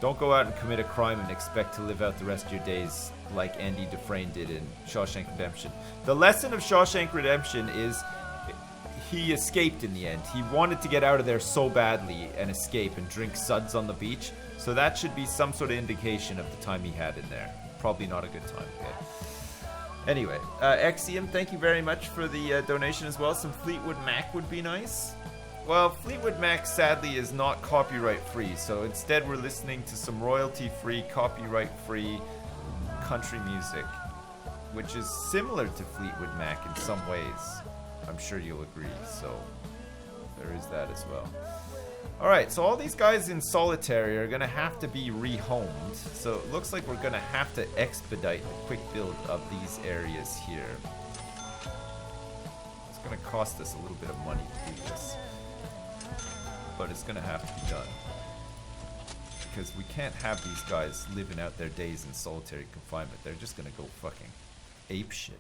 A: Don't go out and commit a crime and expect to live out the rest of your days like Andy Dufresne did in Shawshank Redemption. The lesson of Shawshank Redemption is he escaped in the end. He wanted to get out of there so badly and escape and drink suds on the beach. So that should be some sort of indication of the time he had in there. Probably not a good time, okay? Anyway, Exium, thank you very much for the donation as well. Some Fleetwood Mac would be nice. Well, Fleetwood Mac sadly is not copyright free, so instead we're listening to some royalty free, copyright free country music, which is similar to Fleetwood Mac in some ways. I'm sure you'll agree, so there is that as well. Alright, so all these guys in solitary are going to have to be rehomed, so it looks like we're going to have to expedite the quick build of these areas here. It's going to cost us a little bit of money to do this, but it's going to have to be done, because we can't have these guys living out their days in solitary confinement. They're just going to go fucking ape shit.